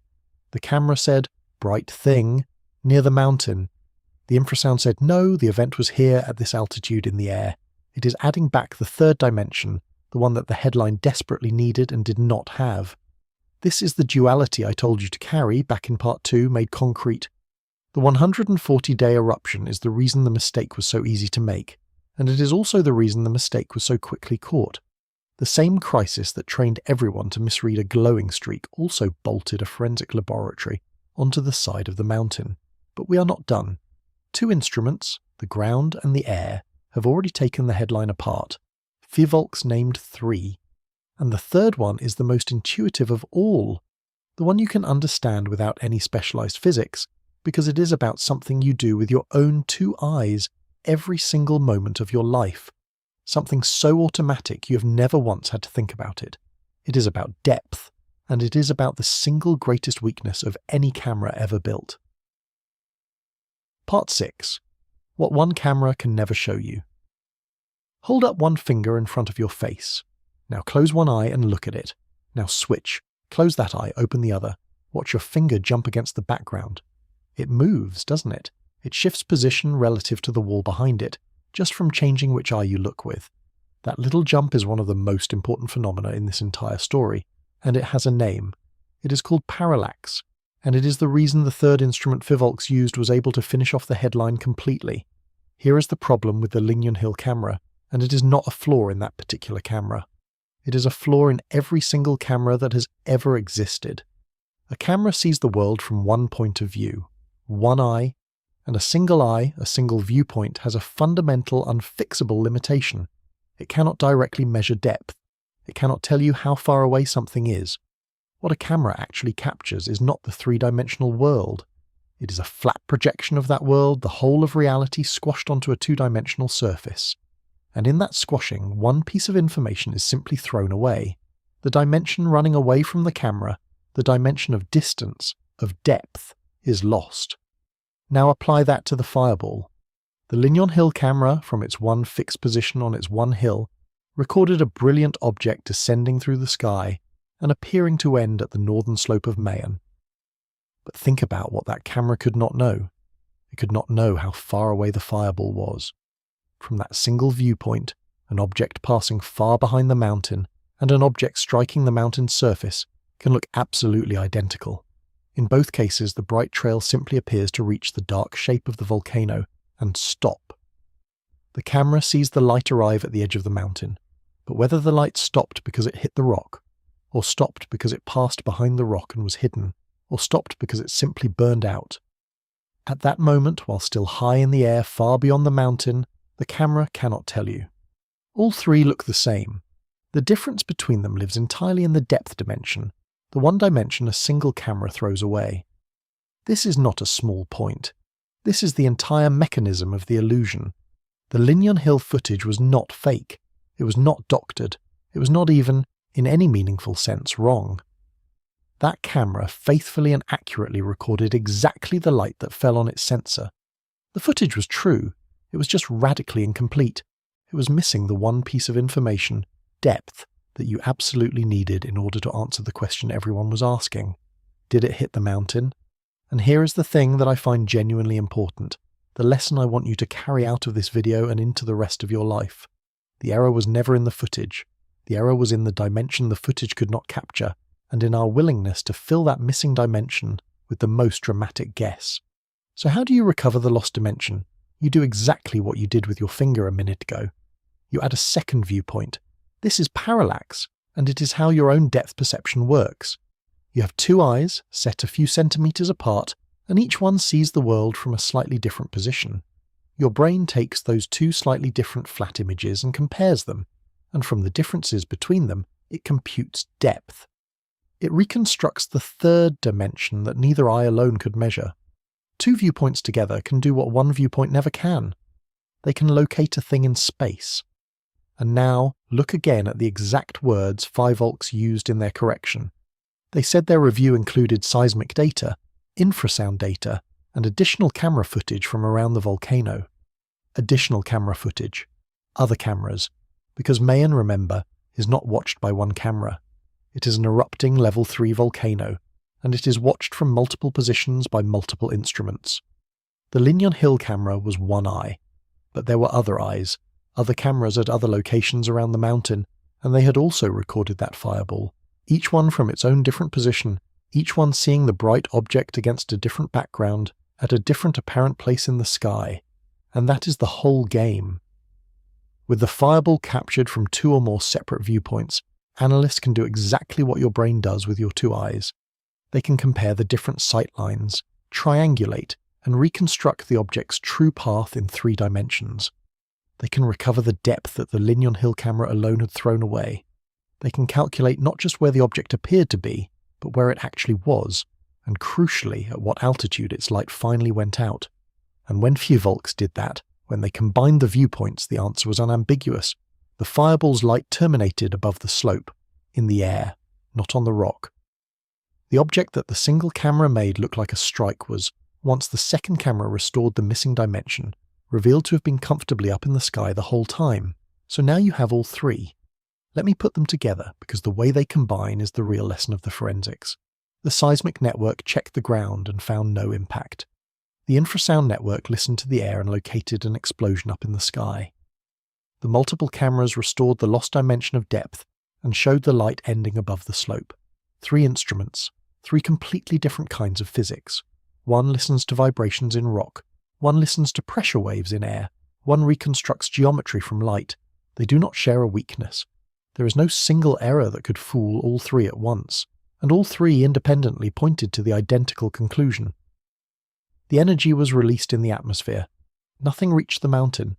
The camera said, bright thing, near the mountain. The infrasound said, no, the event was here at this altitude in the air. It is adding back the third dimension, the one that the headline desperately needed and did not have. This is the duality I told you to carry back in Part 2 made concrete. The 140-day eruption is the reason the mistake was so easy to make, and it is also the reason the mistake was so quickly caught. The same crisis that trained everyone to misread a glowing streak also bolted a forensic laboratory onto the side of the mountain. But we are not done. Two instruments, the ground and the air, have already taken the headline apart. Fivolks named 3. And the third one is the most intuitive of all, the one you can understand without any specialized physics, because it is about something you do with your own 2 eyes every single moment of your life. Something so automatic you have never once had to think about it. It is about depth, and it is about the single greatest weakness of any camera ever built. Part 6. What one camera can never show you. Hold up one finger in front of your face. Now close one eye and look at it. Now switch. Close that eye, open the other. Watch your finger jump against the background. It moves, doesn't it? It shifts position relative to the wall behind it, just from changing which eye you look with. That little jump is one of the most important phenomena in this entire story, and it has a name. It is called parallax, and it is the reason the third instrument Fivolks used was able to finish off the headline completely. Here is the problem with the Lignon Hill camera, and it is not a flaw in that particular camera. It is a flaw in every single camera that has ever existed. A camera sees the world from one point of view, one eye, and a single viewpoint, has a fundamental, unfixable limitation. It cannot directly measure depth. It cannot tell you how far away something is. What a camera actually captures is not the three-dimensional world. It is a flat projection of that world, the whole of reality squashed onto a two-dimensional surface. And in that squashing, one piece of information is simply thrown away. The dimension running away from the camera, the dimension of distance, of depth, is lost. Now apply that to the fireball. The Lignon Hill camera, from its one fixed position on its one hill, recorded a brilliant object descending through the sky and appearing to end at the northern slope of Mayon. But think about what that camera could not know. It could not know how far away the fireball was. From that single viewpoint, an object passing far behind the mountain and an object striking the mountain's surface can look absolutely identical. In both cases, the bright trail simply appears to reach the dark shape of the volcano and stop. The camera sees the light arrive at the edge of the mountain, but whether the light stopped because it hit the rock, or stopped because it passed behind the rock and was hidden, or stopped because it simply burned out, at that moment, while still high in the air far beyond the mountain, the camera cannot tell you. All three look the same. The difference between them lives entirely in the depth dimension, the one dimension a single camera throws away. This is not a small point. This is the entire mechanism of the illusion. The Lignon Hill footage was not fake. It was not doctored. It was not even, in any meaningful sense, wrong. That camera faithfully and accurately recorded exactly the light that fell on its sensor. The footage was true. It was just radically incomplete. It was missing the one piece of information, depth, that you absolutely needed in order to answer the question everyone was asking. Did it hit the mountain? And here is the thing that I find genuinely important, the lesson I want you to carry out of this video and into the rest of your life. The error was never in the footage. The error was in the dimension the footage could not capture, and in our willingness to fill that missing dimension with the most dramatic guess. So how do you recover the lost dimension? You do exactly what you did with your finger a minute ago. You add a second viewpoint. This is parallax, and it is how your own depth perception works. You have two eyes, set a few centimeters apart, and each one sees the world from a slightly different position. Your brain takes those two slightly different flat images and compares them, and from the differences between them, it computes depth. It reconstructs the third dimension that neither eye alone could measure. Two viewpoints together can do what one viewpoint never can. They can locate a thing in space. And now, look again at the exact words Fivolks used in their correction. They said their review included seismic data, infrasound data, and additional camera footage from around the volcano. Additional camera footage. Other cameras. Because Mayon, remember, is not watched by one camera. It is an erupting level 3 volcano, and it is watched from multiple positions by multiple instruments. The Lignon Hill camera was one eye, but there were other eyes, other cameras at other locations around the mountain, and they had also recorded that fireball, each one from its own different position, each one seeing the bright object against a different background, at a different apparent place in the sky. And that is the whole game. With the fireball captured from two or more separate viewpoints, analysts can do exactly what your brain does with your two eyes. They can compare the different sight lines, triangulate, and reconstruct the object's true path in 3 dimensions. They can recover the depth that the Lignon Hill camera alone had thrown away. They can calculate not just where the object appeared to be, but where it actually was, and crucially at what altitude its light finally went out. And when Fivolks did that, when they combined the viewpoints, the answer was unambiguous. The fireball's light terminated above the slope, in the air, not on the rock. The object that the single camera made look like a strike was, once the second camera restored the missing dimension, revealed to have been comfortably up in the sky the whole time. So now you have all three. Let me put them together, because the way they combine is the real lesson of the forensics. The seismic network checked the ground and found no impact. The infrasound network listened to the air and located an explosion up in the sky. The multiple cameras restored the lost dimension of depth and showed the light ending above the slope. 3 instruments, 3 completely different kinds of physics. One listens to vibrations in rock, one listens to pressure waves in air, one reconstructs geometry from light. They do not share a weakness. There is no single error that could fool all 3 at once, and all 3 independently pointed to the identical conclusion. The energy was released in the atmosphere. Nothing reached the mountain.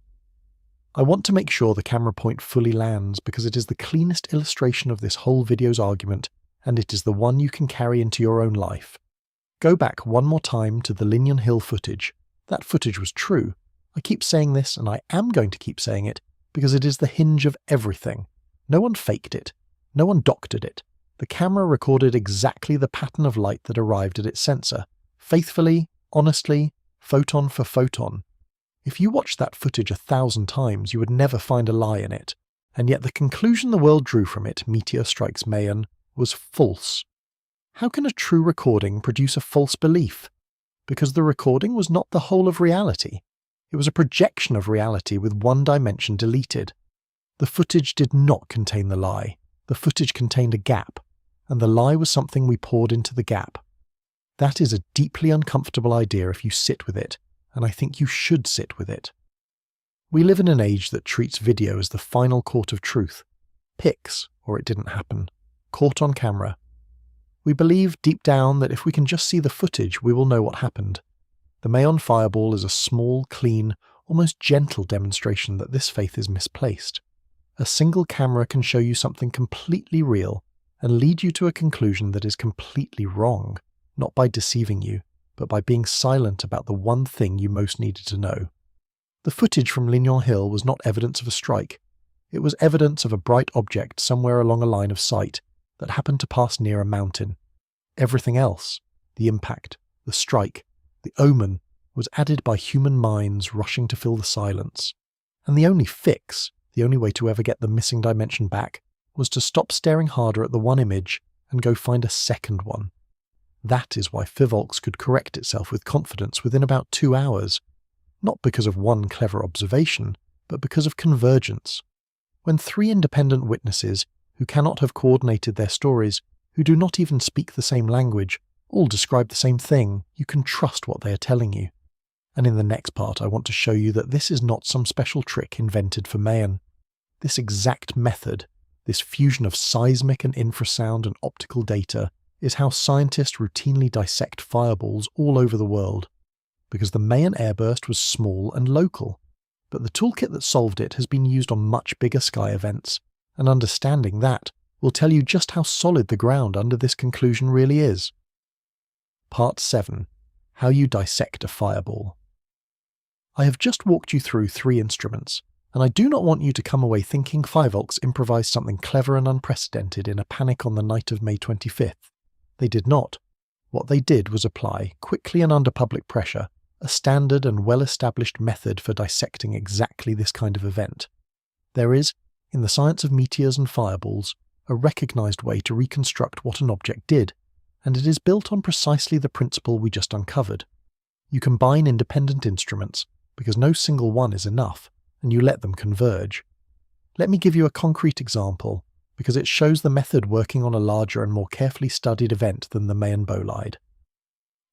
I want to make sure the camera point fully lands because it is the cleanest illustration of this whole video's argument, and it is the one you can carry into your own life. Go back one more time to the Linyon Hill footage. That footage was true. I keep saying this, and I am going to keep saying it, because it is the hinge of everything. No one faked it. No one doctored it. The camera recorded exactly the pattern of light that arrived at its sensor, faithfully, honestly, photon for photon. If you watched that footage 1,000 times, you would never find a lie in it. And yet the conclusion the world drew from it, Meteor strikes Mayon, was false. How can a true recording produce a false belief? Because the recording was not the whole of reality. It was a projection of reality with one dimension deleted. The footage did not contain the lie. The footage contained a gap, and the lie was something we poured into the gap. That is a deeply uncomfortable idea if you sit with it, and I think you should sit with it. We live in an age that treats video as the final court of truth. Pics, or it didn't happen. Caught on camera. We believe deep down that if we can just see the footage, we will know what happened. The Mayon fireball is a small, clean, almost gentle demonstration that this faith is misplaced. A single camera can show you something completely real and lead you to a conclusion that is completely wrong, not by deceiving you, but by being silent about the one thing you most needed to know. The footage from Linyon Hill was not evidence of a strike. It was evidence of a bright object somewhere along a line of sight that happened to pass near a mountain. Everything else, the impact, the strike, the omen, was added by human minds rushing to fill the silence. And the only fix, the only way to ever get the missing dimension back, was to stop staring harder at the one image and go find a second one. That is why Fivolx could correct itself with confidence within about 2 hours, not because of one clever observation, but because of convergence. When 3 independent witnesses, who cannot have coordinated their stories, who do not even speak the same language, all describe the same thing, you can trust what they are telling you. And in the next part I want to show you that this is not some special trick invented for Mayon. This exact method, this fusion of seismic and infrasound and optical data, is how scientists routinely dissect fireballs all over the world. Because the Mayon airburst was small and local, but the toolkit that solved it has been used on much bigger sky events, and understanding that will tell you just how solid the ground under this conclusion really is. Part 7. How you dissect a fireball. I have just walked you through 3 instruments, and I do not want you to come away thinking Fivolx improvised something clever and unprecedented in a panic on the night of May 25th. They did not. What they did was apply, quickly and under public pressure, a standard and well-established method for dissecting exactly this kind of event. There is, in the science of meteors and fireballs, a recognized way to reconstruct what an object did, and it is built on precisely the principle we just uncovered. You combine independent instruments, because no single one is enough, and you let them converge. Let me give you a concrete example, because it shows the method working on a larger and more carefully studied event than the Mayon bolide.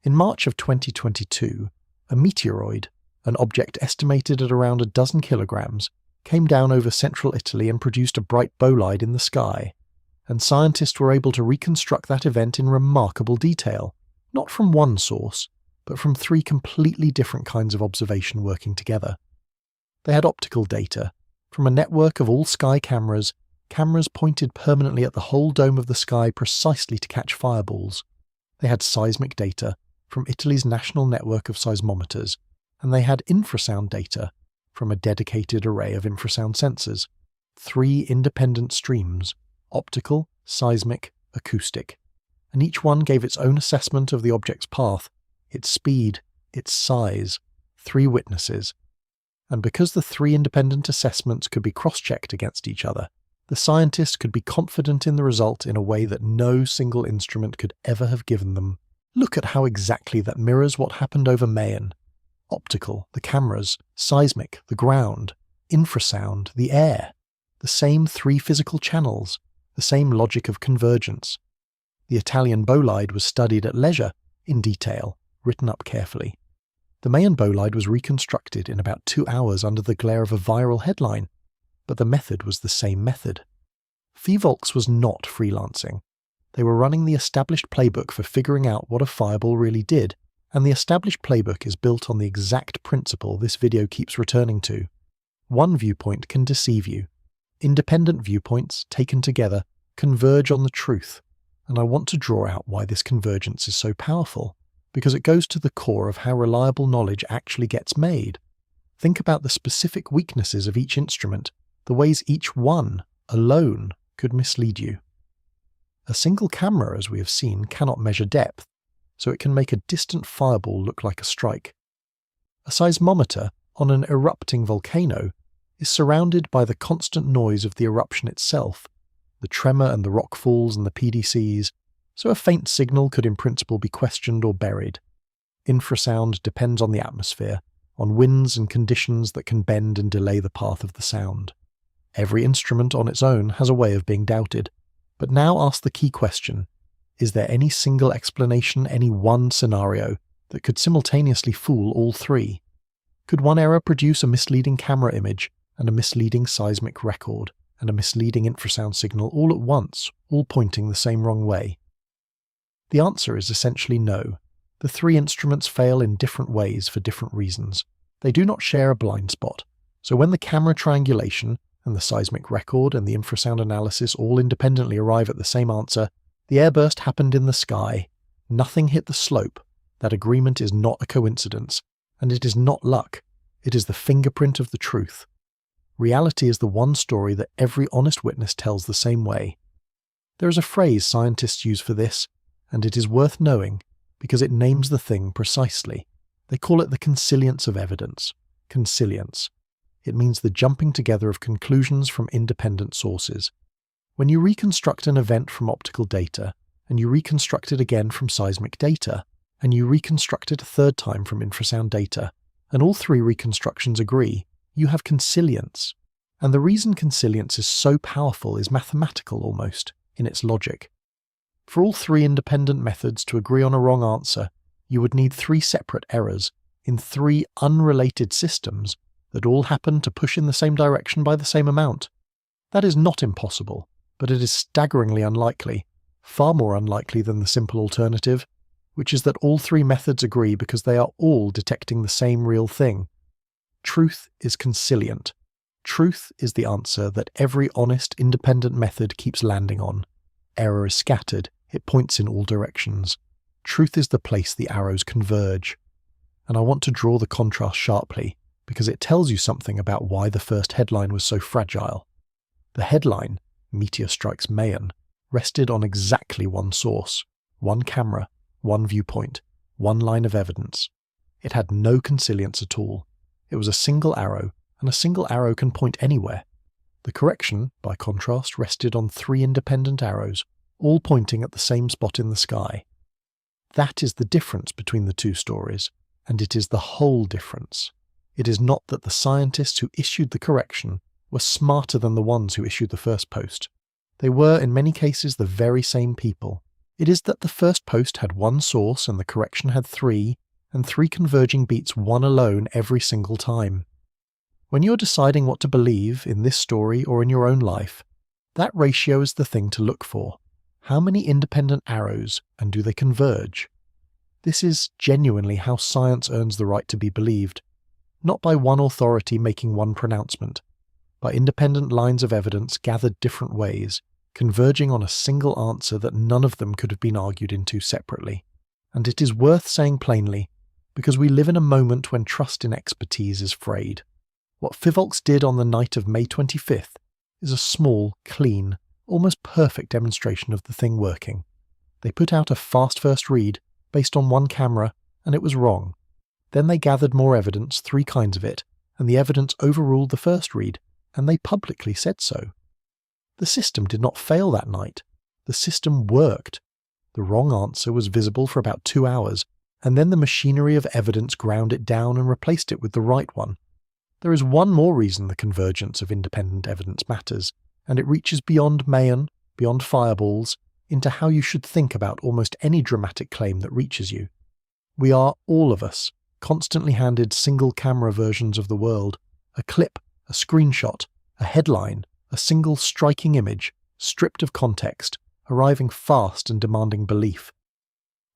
In March of 2022, a meteoroid, an object estimated at around a dozen kilograms, came down over central Italy and produced a bright bolide in the sky, and scientists were able to reconstruct that event in remarkable detail, not from one source, but from 3 completely different kinds of observation working together. They had optical data, from a network of all sky cameras pointed permanently at the whole dome of the sky precisely to catch fireballs. They had seismic data, from Italy's national network of seismometers, and they had infrasound data, from a dedicated array of infrasound sensors. 3 independent streams, optical, seismic, acoustic, and each one gave its own assessment of the object's path, its speed, its size, 3 witnesses. And because the 3 independent assessments could be cross-checked against each other, the scientists could be confident in the result in a way that no single instrument could ever have given them. Look at how exactly that mirrors what happened over Mayon. Optical, the cameras, seismic, the ground, infrasound, the air, the same 3 physical channels, the same logic of convergence. The Italian bolide was studied at leisure, in detail, written up carefully. The Mayon bolide was reconstructed in about 2 hours under the glare of a viral headline, but the method was the same method. Volks was not freelancing. They were running the established playbook for figuring out what a fireball really did, and the established playbook is built on the exact principle this video keeps returning to. One viewpoint can deceive you. Independent viewpoints, taken together, converge on the truth, and I want to draw out why this convergence is so powerful, because it goes to the core of how reliable knowledge actually gets made. Think about the specific weaknesses of each instrument, the ways each one, alone, could mislead you. A single camera, as we have seen, cannot measure depth, so it can make a distant fireball look like a strike. A seismometer on an erupting volcano is surrounded by the constant noise of the eruption itself, the tremor and the rock falls and the PDCs, so a faint signal could in principle be questioned or buried. Infrasound depends on the atmosphere, on winds and conditions that can bend and delay the path of the sound. Every instrument on its own has a way of being doubted, but now ask the key question: is there any single explanation, any one scenario, that could simultaneously fool all 3? Could one error produce a misleading camera image, and a misleading seismic record, and a misleading infrasound signal all at once, all pointing the same wrong way? The answer is essentially no. The 3 instruments fail in different ways for different reasons. They do not share a blind spot, so when the camera triangulation and the seismic record and the infrasound analysis all independently arrive at the same answer, the airburst happened in the sky. Nothing hit the slope. That agreement is not a coincidence, and it is not luck. It is the fingerprint of the truth. Reality is the one story that every honest witness tells the same way. There is a phrase scientists use for this, and it is worth knowing because it names the thing precisely. They call it the consilience of evidence. Consilience. It means the jumping together of conclusions from independent sources. When you reconstruct an event from optical data, and you reconstruct it again from seismic data, and you reconstruct it a third time from infrasound data, and all 3 reconstructions agree, you have consilience. And the reason consilience is so powerful is mathematical almost, in its logic. For all 3 independent methods to agree on a wrong answer, you would need 3 separate errors, in 3 unrelated systems, that all happen to push in the same direction by the same amount. That is not impossible, but it is staggeringly unlikely, far more unlikely than the simple alternative, which is that all 3 methods agree because they are all detecting the same real thing. Truth is consilient. Truth is the answer that every honest, independent method keeps landing on. Error is scattered, it points in all directions. Truth is the place the arrows converge. And I want to draw the contrast sharply, because it tells you something about why the first headline was so fragile. The headline, Meteor Strikes Mayon, rested on exactly one source, one camera, one viewpoint, one line of evidence. It had no consilience at all. It was a single arrow, and a single arrow can point anywhere. The correction, by contrast, rested on 3 independent arrows, all pointing at the same spot in the sky. That is the difference between the 2 stories, and it is the whole difference. It is not that the scientists who issued the correction were smarter than the ones who issued the first post. They were, in many cases, the very same people. It is that the first post had one source and the correction had 3, and 3 converging beats one alone every single time. When you're deciding what to believe in this story or in your own life, that ratio is the thing to look for. How many independent arrows, and do they converge? This is genuinely how science earns the right to be believed, not by one authority making one pronouncement, by independent lines of evidence gathered different ways, converging on a single answer that none of them could have been argued into separately. And it is worth saying plainly, because we live in a moment when trust in expertise is frayed. What Volks did on the night of May 25th is a small, clean, almost perfect demonstration of the thing working. They put out a fast first read based on one camera, and it was wrong. Then they gathered more evidence, 3 kinds of it, and the evidence overruled the first read, and they publicly said so. The system did not fail that night. The system worked. The wrong answer was visible for about 2 hours, and then the machinery of evidence ground it down and replaced it with the right one. There is one more reason the convergence of independent evidence matters, and it reaches beyond Mayon, beyond fireballs, into how you should think about almost any dramatic claim that reaches you. We are, all of us, constantly handed single-camera versions of the world, a clip, a screenshot, a headline, a single striking image, stripped of context, arriving fast and demanding belief.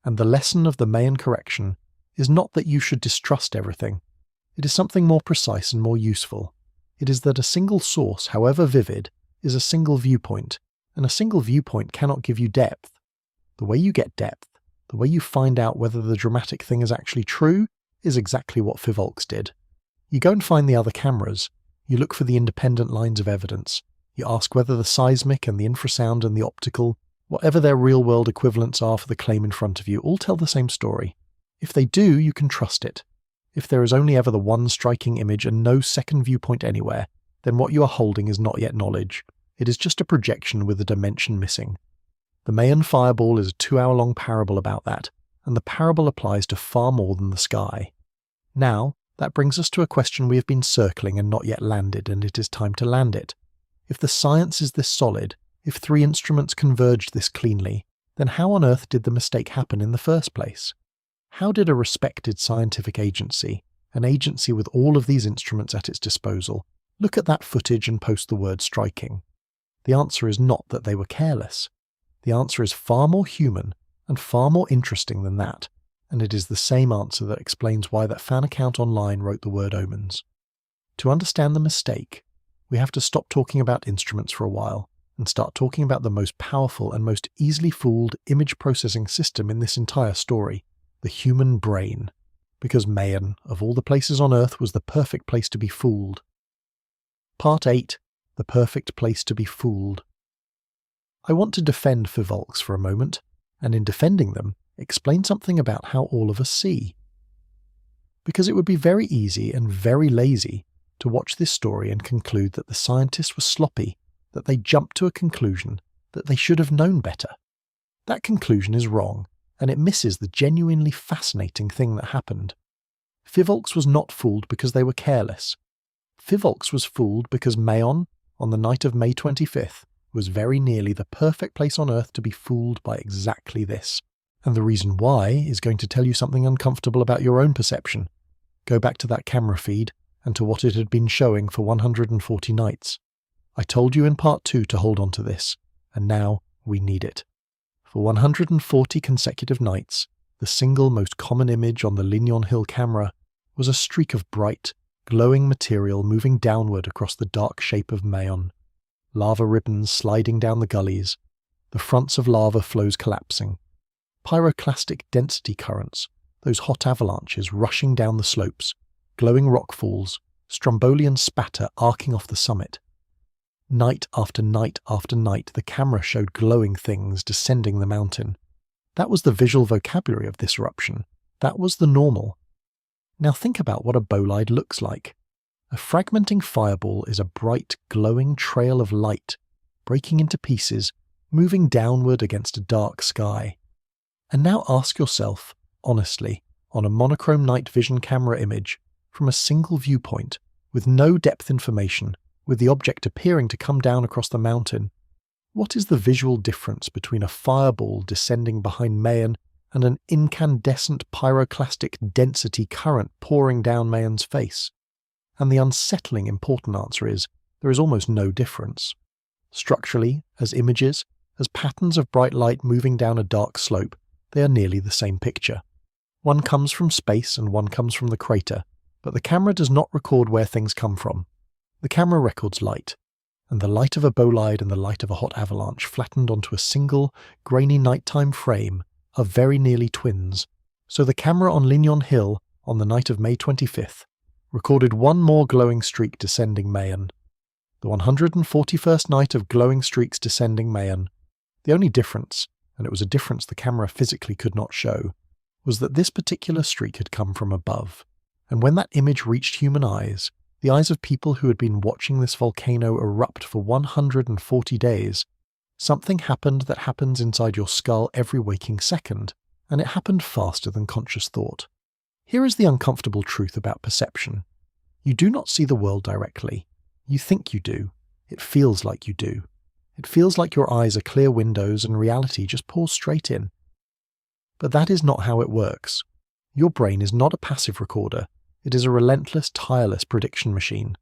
And the lesson of the Mayon correction is not that you should distrust everything. It is something more precise and more useful. It is that a single source, however vivid, is a single viewpoint, and a single viewpoint cannot give you depth. The way you get depth, the way you find out whether the dramatic thing is actually true, is exactly what Fivolks did. You go and find the other cameras, you look for the independent lines of evidence, you ask whether the seismic and the infrasound and the optical, whatever their real-world equivalents are for the claim in front of you, all tell the same story. If they do, you can trust it. If there is only ever the one striking image and no second viewpoint anywhere, then what you are holding is not yet knowledge. It is just a projection with a dimension missing. The Mayon fireball is a 2-hour-long parable about that, and the parable applies to far more than the sky. Now, that brings us to a question we have been circling and not yet landed, and it is time to land it. If the science is this solid, if 3 instruments converged this cleanly, then how on earth did the mistake happen in the first place? How did a respected scientific agency, an agency with all of these instruments at its disposal, look at that footage and post the word striking? The answer is not that they were careless. The answer is far more human and far more interesting than that, and it is the same answer that explains why that fan account online wrote the word omens. To understand the mistake, we have to stop talking about instruments for a while and start talking about the most powerful and most easily fooled image processing system in this entire story, the human brain, because Mayon, of all the places on Earth, was the perfect place to be fooled. Part 8. The perfect place to be fooled. I want to defend Fivolks for a moment, and in defending them, explain something about how all of us see. Because it would be very easy and very lazy to watch this story and conclude that the scientists were sloppy, that they jumped to a conclusion, that they should have known better. That conclusion is wrong, and it misses the genuinely fascinating thing that happened. Fivolks was not fooled because they were careless. Fivolks was fooled because Mayon, on the night of May 25th, was very nearly the perfect place on Earth to be fooled by exactly this. And the reason why is going to tell you something uncomfortable about your own perception. Go back to that camera feed and to what it had been showing for 140 nights. I told you in part 2 to hold on to this, and now we need it. For 140 consecutive nights, the single most common image on the Lignon Hill camera was a streak of bright, glowing material moving downward across the dark shape of Mayon. Lava ribbons sliding down the gullies, the fronts of lava flows collapsing, pyroclastic density currents, those hot avalanches rushing down the slopes, glowing rockfalls, strombolian spatter arcing off the summit. Night after night after night, the camera showed glowing things descending the mountain. That was the visual vocabulary of this eruption. That was the normal. Now think about what a bolide looks like. A fragmenting fireball is a bright, glowing trail of light, breaking into pieces, moving downward against a dark sky. And now ask yourself, honestly, on a monochrome night vision camera image, from a single viewpoint, with no depth information, with the object appearing to come down across the mountain, what is the visual difference between a fireball descending behind Mayon and an incandescent pyroclastic density current pouring down Mayon's face? And the unsettling important answer is, there is almost no difference. Structurally, as images, as patterns of bright light moving down a dark slope, they are nearly the same picture. One comes from space and one comes from the crater, but the camera does not record where things come from. The camera records light, and the light of a bolide and the light of a hot avalanche flattened onto a single, grainy nighttime frame are very nearly twins, so the camera on Lignon Hill on the night of May 25th recorded one more glowing streak descending Mayon. The 141st night of glowing streaks descending Mayon. The only difference, and it was a difference the camera physically could not show, was that this particular streak had come from above, and when that image reached human eyes, the eyes of people who had been watching this volcano erupt for 140 days, something happened that happens inside your skull every waking second, and it happened faster than conscious thought. Here is the uncomfortable truth about perception. You do not see the world directly. You think you do. It feels like you do. It feels like your eyes are clear windows and reality just pours straight in. But that is not how it works. Your brain is not a passive recorder. It is a relentless, tireless prediction machine.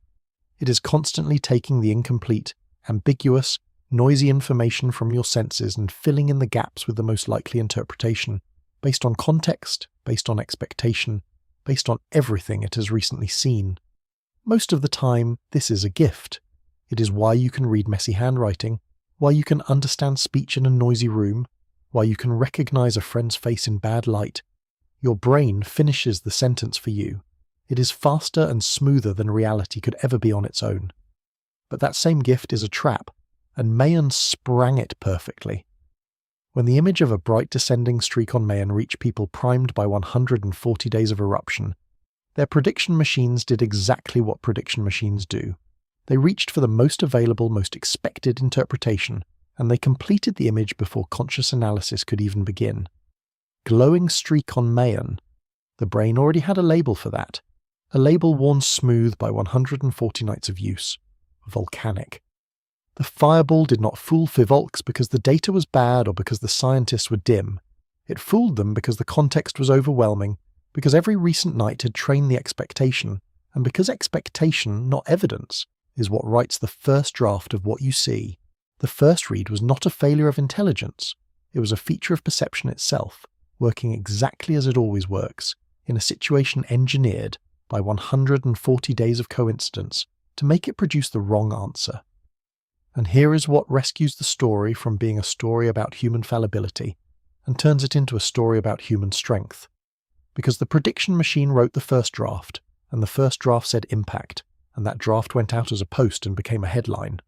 It is constantly taking the incomplete, ambiguous, noisy information from your senses and filling in the gaps with the most likely interpretation, based on context, based on expectation, based on everything it has recently seen. Most of the time, this is a gift. It is why you can read messy handwriting, why you can understand speech in a noisy room, why you can recognize a friend's face in bad light. Your brain finishes the sentence for you. It is faster and smoother than reality could ever be on its own. But that same gift is a trap, and Mayon sprang it perfectly. When the image of a bright descending streak on Mayon reached people primed by 140 days of eruption, their prediction machines did exactly what prediction machines do. They reached for the most available, most expected interpretation, and they completed the image before conscious analysis could even begin. Glowing streak on Mayon. The brain already had a label for that. A label worn smooth by 140 nights of use. Volcanic. The fireball did not fool Fivolks because the data was bad or because the scientists were dim. It fooled them because the context was overwhelming, because every recent night had trained the expectation, and because expectation, not evidence, is what writes the first draft of what you see. The first read was not a failure of intelligence. It was a feature of perception itself, working exactly as it always works, in a situation engineered by 140 days of coincidence to make it produce the wrong answer. And here is what rescues the story from being a story about human fallibility and turns it into a story about human strength. Because the prediction machine wrote the first draft, and the first draft said impact, and that draft went out as a post and became a headline.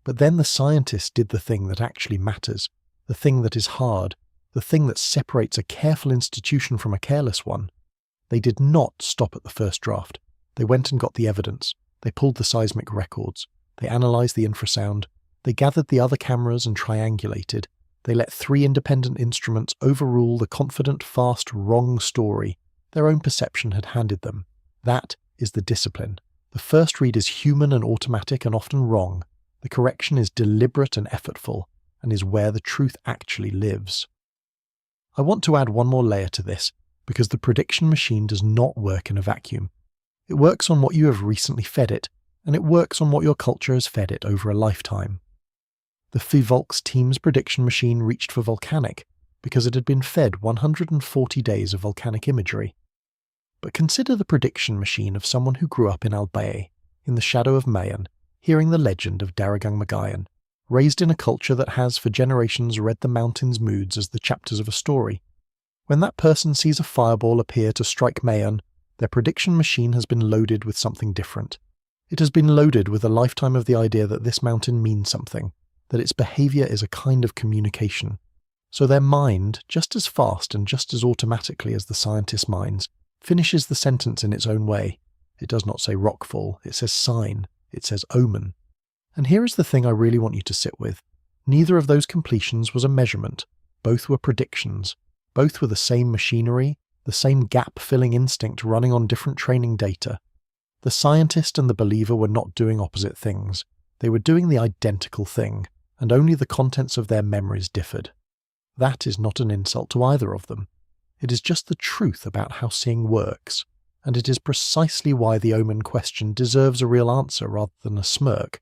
But then the scientists did the thing that actually matters, the thing that is hard, the thing that separates a careful institution from a careless one. They did not stop at the first draft. They went and got the evidence. They pulled the seismic records. They analysed the infrasound. They gathered the other cameras and triangulated. They let 3 independent instruments overrule the confident, fast, wrong story their own perception had handed them. That is the discipline. The first read is human and automatic and often wrong. The correction is deliberate and effortful, and is where the truth actually lives. I want to add one more layer to this, because the prediction machine does not work in a vacuum. It works on what you have recently fed it, and it works on what your culture has fed it over a lifetime. The Fivolks team's prediction machine reached for volcanic because it had been fed 140 days of volcanic imagery. But consider the prediction machine of someone who grew up in Albay, in the shadow of Mayon, hearing the legend of Daragang Magayan, raised in a culture that has for generations read the mountain's moods as the chapters of a story. When that person sees a fireball appear to strike Mayon, their prediction machine has been loaded with something different. It has been loaded with a lifetime of the idea that this mountain means something, that its behaviour is a kind of communication. So their mind, just as fast and just as automatically as the scientists' minds, finishes the sentence in its own way. It does not say rockfall, it says sign, it says omen. And here is the thing I really want you to sit with. Neither of those completions was a measurement. Both were predictions. Both were the same machinery, the same gap-filling instinct running on different training data. The scientist and the believer were not doing opposite things. They were doing the identical thing, and only the contents of their memories differed. That is not an insult to either of them. It is just the truth about how seeing works, and it is precisely why the omen question deserves a real answer rather than a smirk.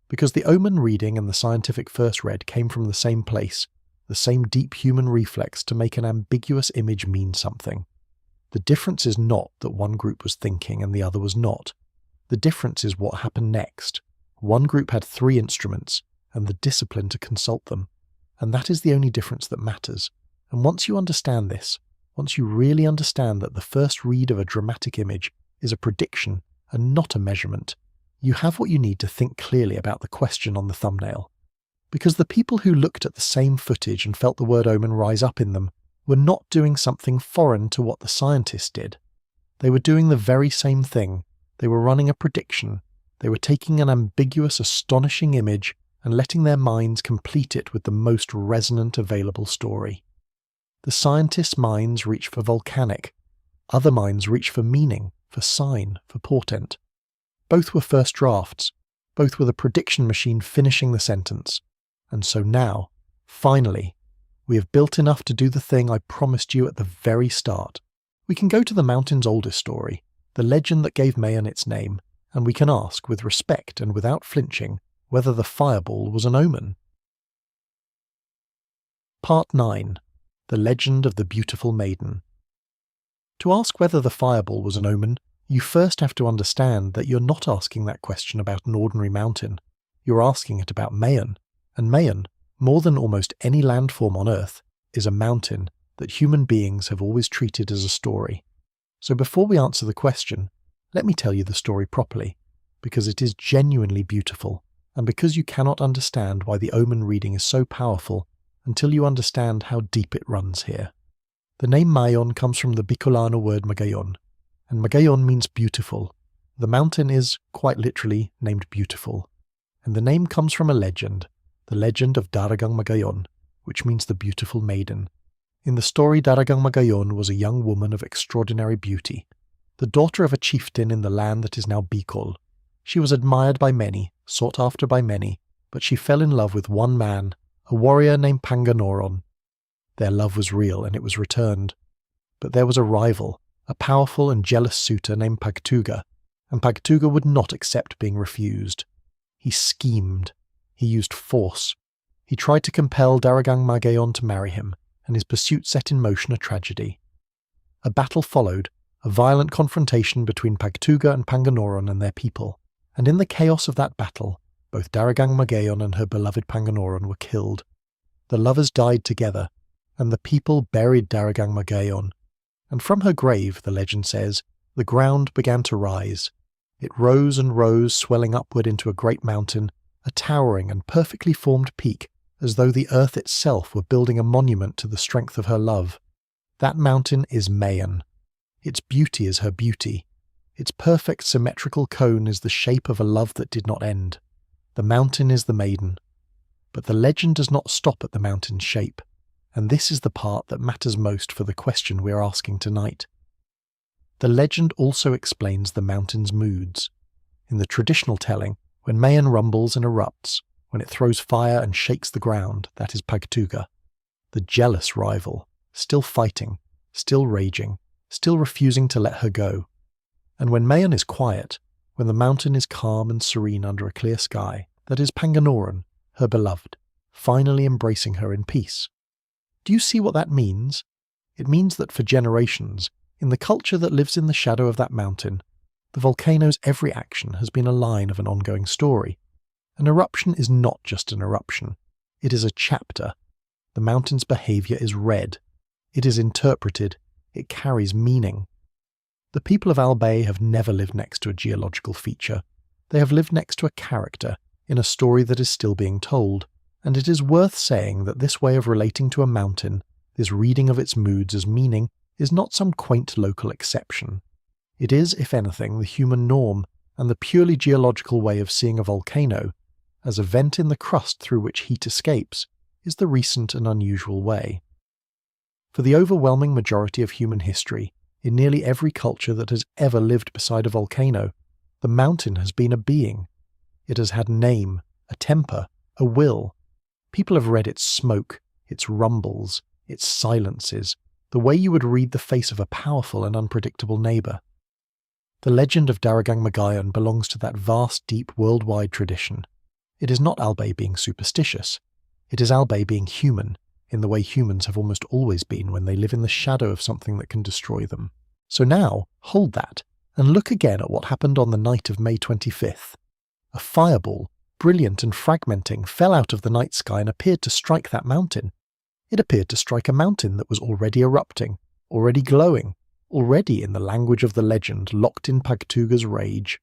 Because the omen reading and the scientific first read came from the same place, the same deep human reflex to make an ambiguous image mean something. The difference is not that one group was thinking and the other was not. The difference is what happened next. One group had 3 instruments, and the discipline to consult them. And that is the only difference that matters. And once you understand this, once you really understand that the first read of a dramatic image is a prediction and not a measurement, you have what you need to think clearly about the question on the thumbnail. Because the people who looked at the same footage and felt the word omen rise up in them were not doing something foreign to what the scientists did. They were doing the very same thing. They were running a prediction. They were taking an ambiguous, astonishing image and letting their minds complete it with the most resonant available story. The scientists' minds reach for volcanic. Other minds reach for meaning, for sign, for portent. Both were first drafts. Both were the prediction machine finishing the sentence. And so now, finally, we have built enough to do the thing I promised you at the very start. We can go to the mountain's oldest story, the legend that gave Mayon its name, and we can ask, with respect and without flinching, whether the fireball was an omen. Part 9. The Legend of the Beautiful Maiden. To ask whether the fireball was an omen, you first have to understand that you're not asking that question about an ordinary mountain. You're asking it about Mayon, and Mayon, more than almost any landform on Earth, is a mountain that human beings have always treated as a story. So before we answer the question, let me tell you the story properly, because it is genuinely beautiful, and because you cannot understand why the omen reading is so powerful until you understand how deep it runs here. The name Mayon comes from the Bicolano word Magayon, and Magayon means beautiful. The mountain is, quite literally, named Beautiful, and the name comes from a legend, the legend of Daragang Magayon, which means the beautiful maiden. In the story, Daragang Magayon was a young woman of extraordinary beauty, the daughter of a chieftain in the land that is now Bicol. She was admired by many, sought after by many, but she fell in love with one man, a warrior named Panganoron. Their love was real, and it was returned. But there was a rival, a powerful and jealous suitor named Pagtuga, and Pagtuga would not accept being refused. He schemed. He used force. He tried to compel Daragang Magayon to marry him, and his pursuit set in motion a tragedy. A battle followed, a violent confrontation between Pagtuga and Panganoron and their people, and in the chaos of that battle, both Daragang Magayon and her beloved Panganoron were killed. The lovers died together, and the people buried Daragang Magayon. And from her grave, the legend says, the ground began to rise. It rose and rose, swelling upward into a great mountain, a towering and perfectly formed peak, as though the earth itself were building a monument to the strength of her love. That mountain is Mayon. Its beauty is her beauty. Its perfect symmetrical cone is the shape of a love that did not end. The mountain is the maiden. But the legend does not stop at the mountain's shape, and this is the part that matters most for the question we are asking tonight. The legend also explains the mountain's moods. In the traditional telling, when Mayon rumbles and erupts, when it throws fire and shakes the ground, that is Pagtuga, the jealous rival, still fighting, still raging, still refusing to let her go. And when Mayon is quiet, when the mountain is calm and serene under a clear sky, that is Panganoron, her beloved, finally embracing her in peace. Do you see what that means? It means that for generations, in the culture that lives in the shadow of that mountain, the volcano's every action has been a line of an ongoing story. An eruption is not just an eruption. It is a chapter. The mountain's behavior is read. It is interpreted. It carries meaning. The people of Albay have never lived next to a geological feature. They have lived next to a character in a story that is still being told. And it is worth saying that this way of relating to a mountain, this reading of its moods as meaning, is not some quaint local exception. It is, if anything, the human norm, and the purely geological way of seeing a volcano, as a vent in the crust through which heat escapes, is the recent and unusual way. For the overwhelming majority of human history, in nearly every culture that has ever lived beside a volcano, the mountain has been a being. It has had a name, a temper, a will. People have read its smoke, its rumbles, its silences, the way you would read the face of a powerful and unpredictable neighbour. The legend of Daragang Magayon belongs to that vast, deep, worldwide tradition. It is not Albay being superstitious. It is Albay being human, in the way humans have almost always been when they live in the shadow of something that can destroy them. So now, hold that, and look again at what happened on the night of May 25th. A fireball, brilliant and fragmenting, fell out of the night sky and appeared to strike that mountain. It appeared to strike a mountain that was already erupting, already glowing, already, in the language of the legend, locked in Pagtuga's rage.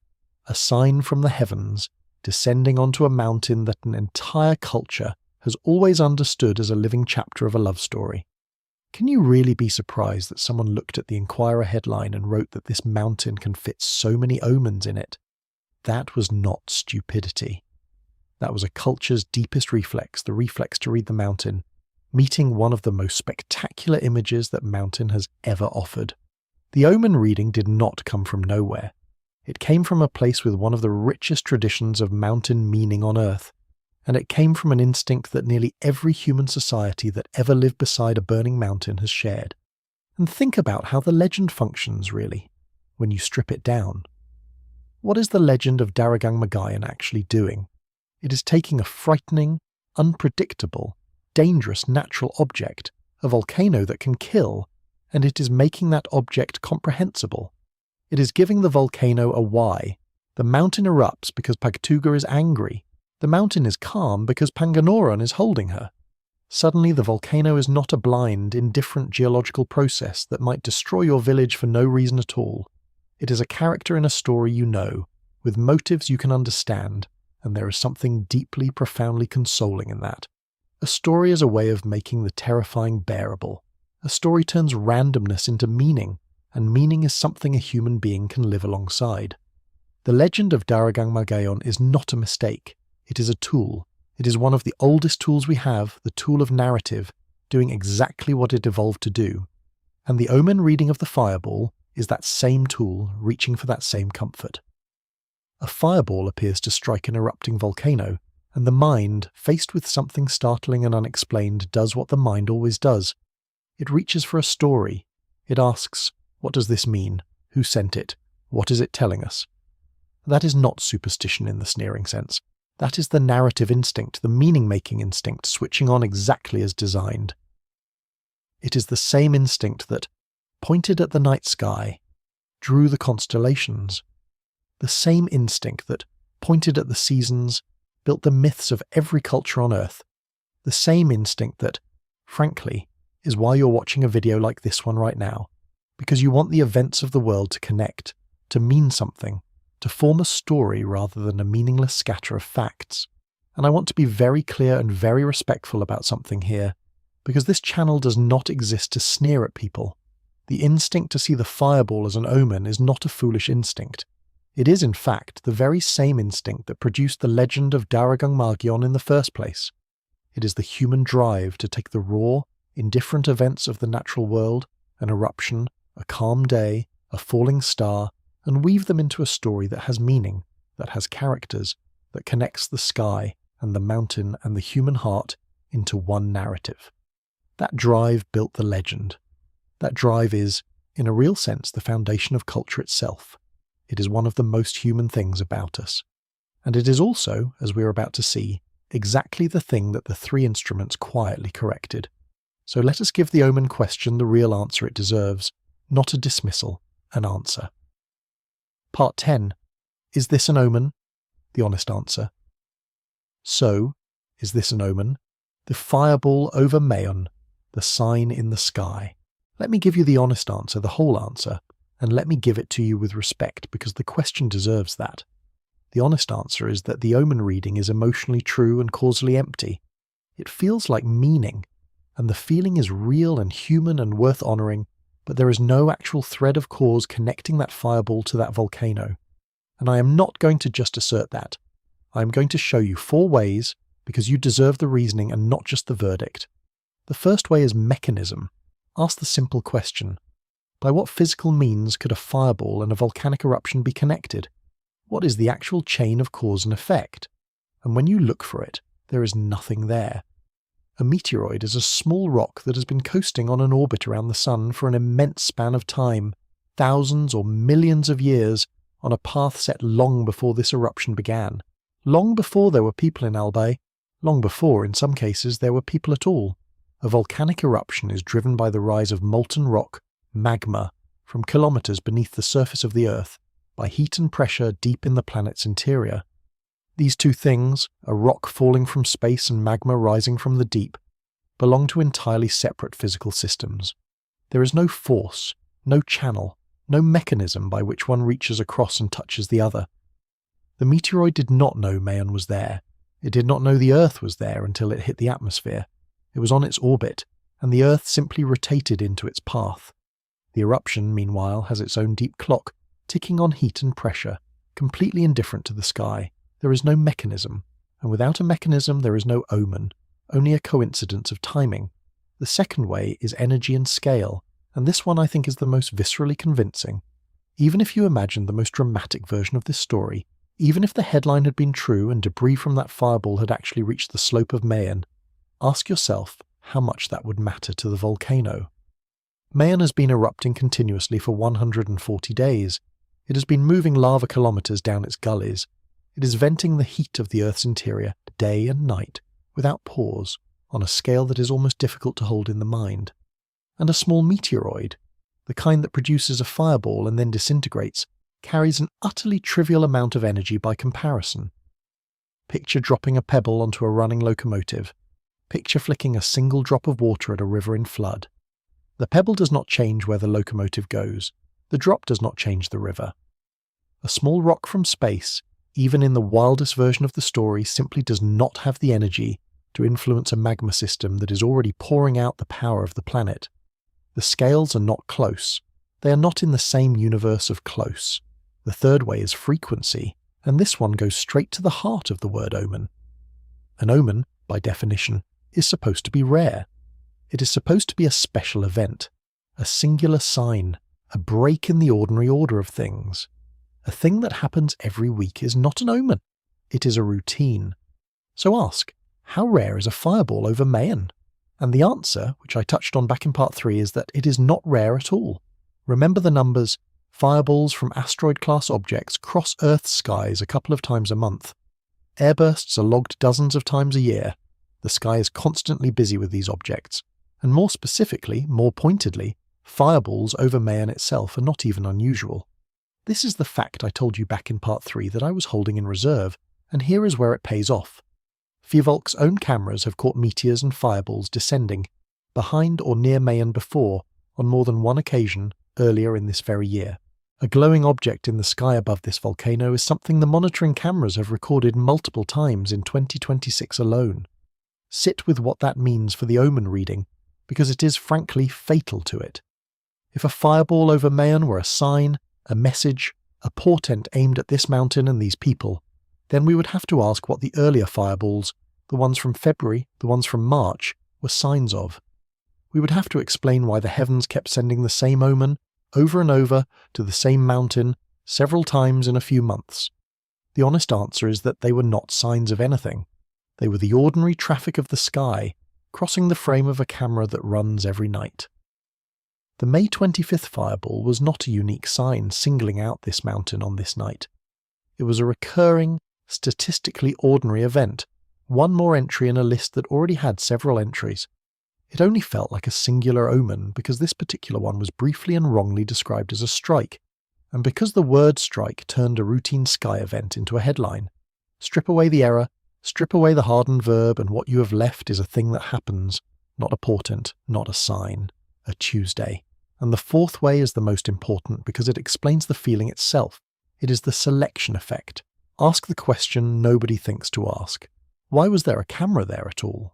A sign from the heavens, descending onto a mountain that an entire culture has always understood as a living chapter of a love story. Can you really be surprised that someone looked at the Inquirer headline and wrote that this mountain can fit so many omens in it? That was not stupidity. That was a culture's deepest reflex, the reflex to read the mountain, meeting one of the most spectacular images that mountain has ever offered. The omen reading did not come from nowhere. It came from a place with one of the richest traditions of mountain meaning on Earth, and it came from an instinct that nearly every human society that ever lived beside a burning mountain has shared. And think about how the legend functions, really, when you strip it down. What is the legend of Daragang Magayan actually doing? It is taking a frightening, unpredictable, dangerous natural object, a volcano that can kill, and it is making that object comprehensible. It is giving the volcano a why. The mountain erupts because Pagtuga is angry. The mountain is calm because Panganoran is holding her. Suddenly the volcano is not a blind, indifferent geological process that might destroy your village for no reason at all. It is a character in a story you know, with motives you can understand, and there is something deeply, profoundly consoling in that. A story is a way of making the terrifying bearable. A story turns randomness into meaning, and meaning is something a human being can live alongside. The legend of Daragang Magayon is not a mistake. It is a tool. It is one of the oldest tools we have, the tool of narrative, doing exactly what it evolved to do. And the omen reading of the fireball is that same tool reaching for that same comfort. A fireball appears to strike an erupting volcano, and the mind, faced with something startling and unexplained, does what the mind always does. It reaches for a story. It asks, what does this mean? Who sent it? What is it telling us? That is not superstition in the sneering sense. That is the narrative instinct, the meaning-making instinct, switching on exactly as designed. It is the same instinct that pointed at the night sky, drew the constellations. The same instinct that pointed at the seasons, built the myths of every culture on Earth. The same instinct that, frankly, is why you're watching a video like this one right now, because you want the events of the world to connect, to mean something, to form a story rather than a meaningless scatter of facts. And I want to be very clear and very respectful about something here, because this channel does not exist to sneer at people. The instinct to see the fireball as an omen is not a foolish instinct. It is, in fact, the very same instinct that produced the legend of Daragang Magayon in the first place. It is the human drive to take the raw, indifferent events of the natural world, an eruption, a calm day, a falling star, and weave them into a story that has meaning, that has characters, that connects the sky and the mountain and the human heart into one narrative. That drive built the legend. That drive is, in a real sense, the foundation of culture itself. It is one of the most human things about us. And it is also, as we are about to see, exactly the thing that the three instruments quietly corrected. So let us give the omen question the real answer it deserves, not a dismissal, an answer. Part 10. Is this an omen? The honest answer. So, is this an omen? The fireball over Mayon, the sign in the sky. Let me give you the honest answer, the whole answer, and let me give it to you with respect because the question deserves that. The honest answer is that the omen reading is emotionally true and causally empty. It feels like meaning, and the feeling is real and human and worth honouring, but there is no actual thread of cause connecting that fireball to that volcano. And I am not going to just assert that. I am going to show you 4 ways, because you deserve the reasoning and not just the verdict. The first way is mechanism. Ask the simple question. By what physical means could a fireball and a volcanic eruption be connected? What is the actual chain of cause and effect? And when you look for it, there is nothing there. A meteoroid is a small rock that has been coasting on an orbit around the Sun for an immense span of time, thousands or millions of years, on a path set long before this eruption began. Long before there were people in Albay, long before, in some cases, there were people at all. A volcanic eruption is driven by the rise of molten rock, magma, from kilometers beneath the surface of the Earth, by heat and pressure deep in the planet's interior. These two things, a rock falling from space and magma rising from the deep, belong to entirely separate physical systems. There is no force, no channel, no mechanism by which one reaches across and touches the other. The meteoroid did not know Mayon was there. It did not know the Earth was there until it hit the atmosphere. It was on its orbit, and the Earth simply rotated into its path. The eruption, meanwhile, has its own deep clock, ticking on heat and pressure, completely indifferent to the sky. There is no mechanism, and without a mechanism there is no omen, only a coincidence of timing. The second way is energy and scale, and this one I think is the most viscerally convincing. Even if you imagined the most dramatic version of this story, even if the headline had been true and debris from that fireball had actually reached the slope of Mayon, ask yourself how much that would matter to the volcano. Mayon has been erupting continuously for 140 days. It has been moving lava kilometers down its gullies. It is venting the heat of the Earth's interior day and night, without pause, on a scale that is almost difficult to hold in the mind. And a small meteoroid, the kind that produces a fireball and then disintegrates, carries an utterly trivial amount of energy by comparison. Picture dropping a pebble onto a running locomotive. Picture flicking a single drop of water at a river in flood. The pebble does not change where the locomotive goes. The drop does not change the river. A small rock from space, even in the wildest version of the story, simply does not have the energy to influence a magma system that is already pouring out the power of the planet. The scales are not close. They are not in the same universe of close. The third way is frequency, and this one goes straight to the heart of the word omen. An omen, by definition, is supposed to be rare. It is supposed to be a special event, a singular sign, a break in the ordinary order of things. A thing that happens every week is not an omen. It is a routine. So ask, how rare is a fireball over Mayon? And the answer, which I touched on back in part 3, is that it is not rare at all. Remember the numbers. Fireballs from asteroid-class objects cross Earth's skies a couple of times a month. Airbursts are logged dozens of times a year. The sky is constantly busy with these objects. And more specifically, more pointedly, fireballs over Mayon itself are not even unusual. This is the fact I told you back in part 3 that I was holding in reserve, and here is where it pays off. Fivolk's own cameras have caught meteors and fireballs descending, behind or near Mayon before, on more than one occasion, earlier in this very year. A glowing object in the sky above this volcano is something the monitoring cameras have recorded multiple times in 2026 alone. Sit with what that means for the omen reading, because it is frankly fatal to it. If a fireball over Mayon were a sign, a message, a portent aimed at this mountain and these people, then we would have to ask what the earlier fireballs, the ones from February, the ones from March, were signs of. We would have to explain why the heavens kept sending the same omen, over and over, to the same mountain, several times in a few months. The honest answer is that they were not signs of anything. They were the ordinary traffic of the sky, crossing the frame of a camera that runs every night. The May 25th fireball was not a unique sign singling out this mountain on this night. It was a recurring, statistically ordinary event, one more entry in a list that already had several entries. It only felt like a singular omen because this particular one was briefly and wrongly described as a strike, and because the word strike turned a routine sky event into a headline. Strip away the error, strip away the hardened verb, and what you have left is a thing that happens, not a portent, not a sign, a Tuesday. And the fourth way is the most important because it explains the feeling itself. It is the selection effect. Ask the question nobody thinks to ask. Why was there a camera there at all?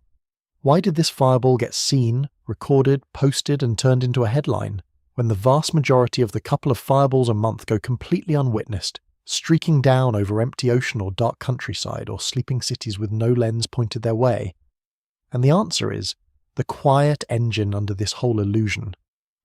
Why did this fireball get seen, recorded, posted, and turned into a headline, when the vast majority of the couple of fireballs a month go completely unwitnessed, streaking down over empty ocean or dark countryside or sleeping cities with no lens pointed their way? And the answer is the quiet engine under this whole illusion.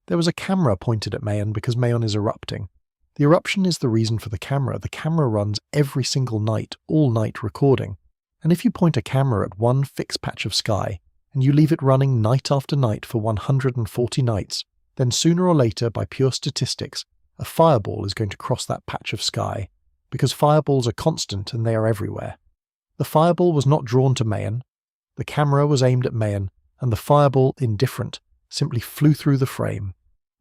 There was a camera pointed at Mayon because Mayon is erupting. The eruption is the reason for the camera. The camera runs every single night, all night recording. And if you point a camera at one fixed patch of sky, and you leave it running night after night for 140 nights, then sooner or later, by pure statistics, a fireball is going to cross that patch of sky, because fireballs are constant and they are everywhere. The fireball was not drawn to Mayon, the camera was aimed at Mayon, and the fireball, indifferent, simply flew through the frame.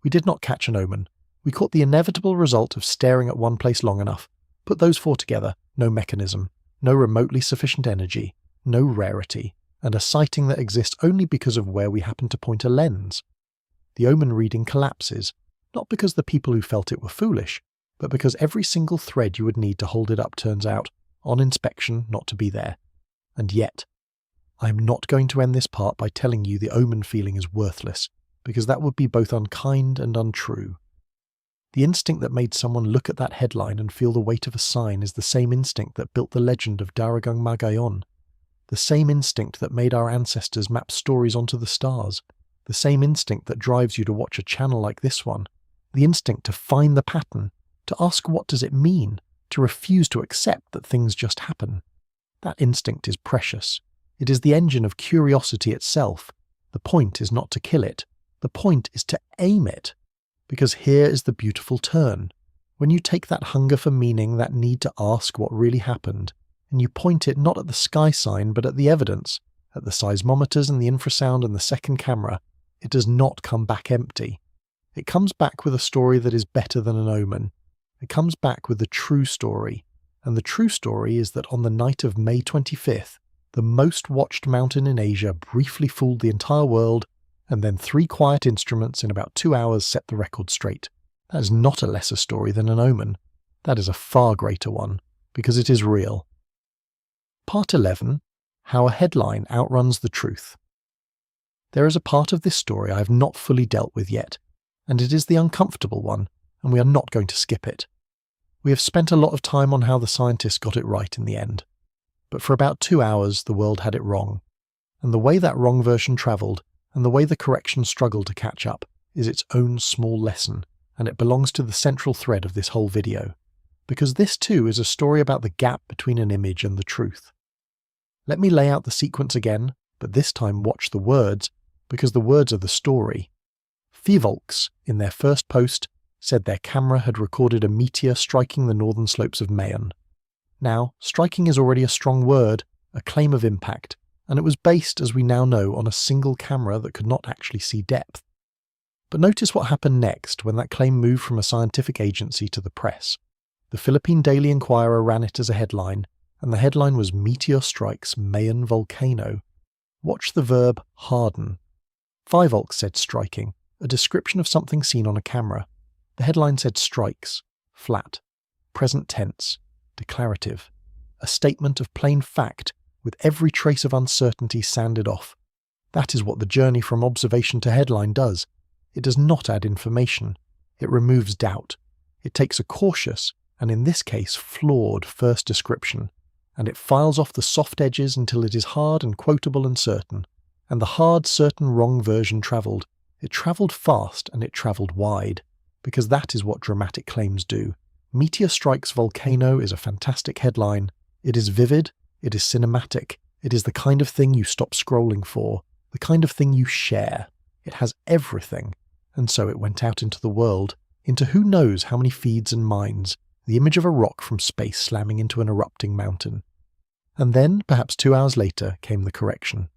We did not catch an omen. We caught the inevitable result of staring at one place long enough. Put those four together, no mechanism, no remotely sufficient energy, no rarity, and a sighting that exists only because of where we happen to point a lens. The omen reading collapses, not because the people who felt it were foolish, but because every single thread you would need to hold it up turns out, on inspection, not to be there. And yet, I am not going to end this part by telling you the omen feeling is worthless, because that would be both unkind and untrue. The instinct that made someone look at that headline and feel the weight of a sign is the same instinct that built the legend of Daragang Magayon, the same instinct that made our ancestors map stories onto the stars, the same instinct that drives you to watch a channel like this one, the instinct to find the pattern, to ask what does it mean, to refuse to accept that things just happen. That instinct is precious. It is the engine of curiosity itself. The point is not to kill it. The point is to aim it. Because here is the beautiful turn. When you take that hunger for meaning, that need to ask what really happened, and you point it not at the sky sign but at the evidence, at the seismometers and the infrasound and the second camera, it does not come back empty. It comes back with a story that is better than an omen. It comes back with the true story. And the true story is that on the night of May 25th, the most watched mountain in Asia briefly fooled the entire world, and then 3 quiet instruments in about 2 hours set the record straight. That is not a lesser story than an omen. That is a far greater one, because it is real. Part 11. How a headline outruns the truth. There is a part of this story I have not fully dealt with yet, and it is the uncomfortable one, and we are not going to skip it. We have spent a lot of time on how the scientists got it right in the end. But for about 2 hours, the world had it wrong. And the way that wrong version travelled, and the way the correction struggled to catch up, is its own small lesson, and it belongs to the central thread of this whole video. Because this too is a story about the gap between an image and the truth. Let me lay out the sequence again, but this time watch the words, because the words are the story. Fivolks, in their first post, said their camera had recorded a meteor striking the northern slopes of Mayon. Now, striking is already a strong word, a claim of impact, and it was based, as we now know, on a single camera that could not actually see depth. But notice what happened next when that claim moved from a scientific agency to the press. The Philippine Daily Inquirer ran it as a headline, and the headline was Meteor Strikes Mayon Volcano. Watch the verb harden. Fivolks said striking, a description of something seen on a camera. The headline said strikes, flat, present tense, declarative, a statement of plain fact with every trace of uncertainty sanded off. That is what the journey from observation to headline does. It does not add information. It removes doubt. It takes a cautious, and in this case flawed, first description, and it files off the soft edges until it is hard and quotable and certain. And the hard, certain wrong version travelled. It travelled fast and it travelled wide. Because that is what dramatic claims do. Meteor Strikes Volcano is a fantastic headline. It is vivid, it is cinematic, it is the kind of thing you stop scrolling for, the kind of thing you share. It has everything. And so it went out into the world, into who knows how many feeds and minds, the image of a rock from space slamming into an erupting mountain. And then, perhaps 2 hours later, came the correction.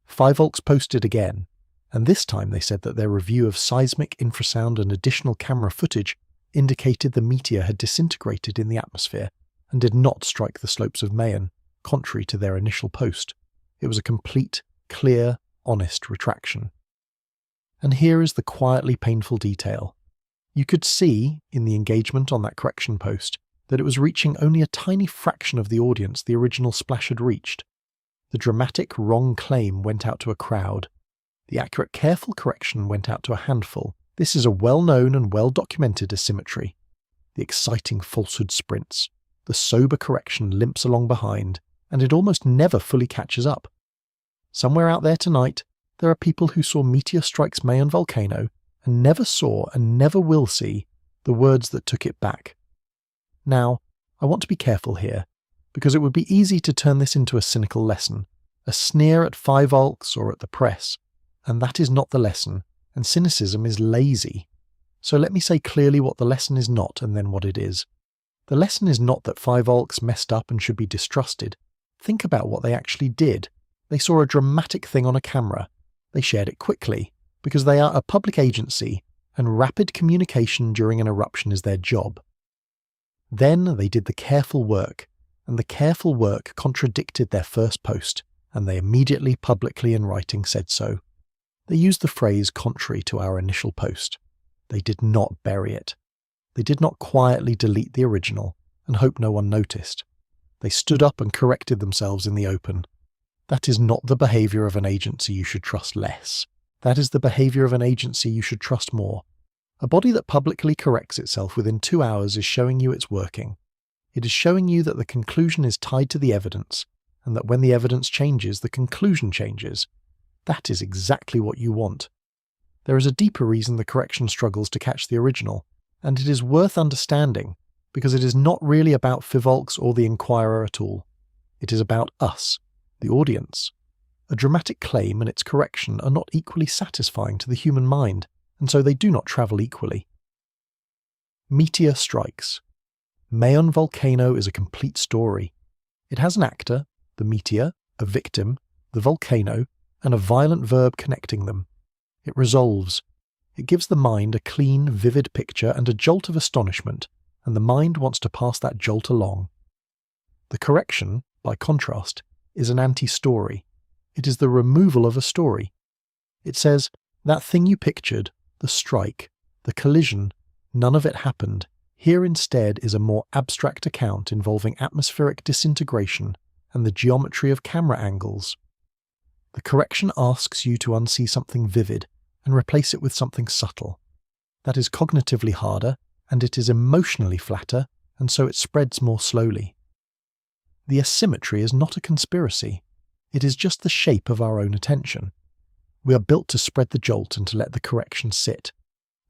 Fivolks posted again, and this time they said that their review of seismic, infrasound and additional camera footage indicated the meteor had disintegrated in the atmosphere and did not strike the slopes of Mayon, contrary to their initial post. It was a complete, clear, honest retraction. And here is the quietly painful detail. You could see, in the engagement on that correction post, that it was reaching only a tiny fraction of the audience the original splash had reached. The dramatic wrong claim went out to a crowd. The accurate, careful correction went out to a handful. This is a well-known and well-documented asymmetry. The exciting falsehood sprints. The sober correction limps along behind, and it almost never fully catches up. Somewhere out there tonight, there are people who saw Meteor Strikes Mayon Volcano and never saw and never will see the words that took it back. Now, I want to be careful here, because it would be easy to turn this into a cynical lesson, a sneer at Fivolks or at the press. And that is not the lesson, and cynicism is lazy. So let me say clearly what the lesson is not and then what it is. The lesson is not that Fivolks messed up and should be distrusted. Think about what they actually did. They saw a dramatic thing on a camera. They shared it quickly, because they are a public agency, and rapid communication during an eruption is their job. Then they did the careful work, and the careful work contradicted their first post, and they immediately publicly in writing said so. They used the phrase contrary to our initial post. They did not bury it. They did not quietly delete the original and hope no one noticed. They stood up and corrected themselves in the open. That is not the behaviour of an agency you should trust less. That is the behaviour of an agency you should trust more. A body that publicly corrects itself within 2 hours is showing you it's working. It is showing you that the conclusion is tied to the evidence, and that when the evidence changes, the conclusion changes. That is exactly what you want. There is a deeper reason the correction struggles to catch the original, and it is worth understanding because it is not really about Fivolks or the Inquirer at all. It is about us, the audience. A dramatic claim and its correction are not equally satisfying to the human mind, and so they do not travel equally. Meteor strikes. Mayon Volcano is a complete story. It has an actor, the meteor, a victim, the volcano, and a violent verb connecting them. It resolves. It gives the mind a clean, vivid picture and a jolt of astonishment, and the mind wants to pass that jolt along. The correction, by contrast, is an anti-story. It is the removal of a story. It says, that thing you pictured, the strike, the collision, none of it happened. Here instead is a more abstract account involving atmospheric disintegration and the geometry of camera angles. The correction asks you to unsee something vivid and replace it with something subtle. That is cognitively harder, and it is emotionally flatter, and so it spreads more slowly. The asymmetry is not a conspiracy. It is just the shape of our own attention. We are built to spread the jolt and to let the correction sit.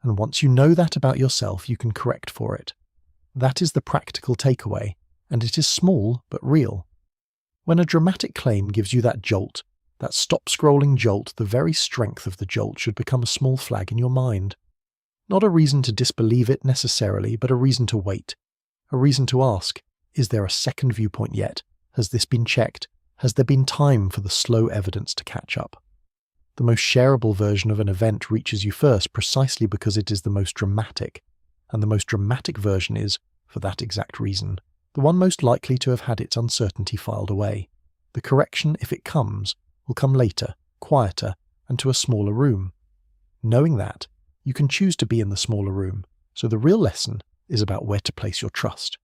And once you know that about yourself, you can correct for it. That is the practical takeaway, and it is small but real. When a dramatic claim gives you that jolt, that stop-scrolling jolt, the very strength of the jolt should become a small flag in your mind. Not a reason to disbelieve it necessarily, but a reason to wait. A reason to ask, is there a second viewpoint yet? Has this been checked? Has there been time for the slow evidence to catch up? The most shareable version of an event reaches you first precisely because it is the most dramatic, and the most dramatic version is, for that exact reason, the one most likely to have had its uncertainty filed away. The correction, if it comes, will come later, quieter, and to a smaller room. Knowing that, you can choose to be in the smaller room, so the real lesson is about where to place your trust.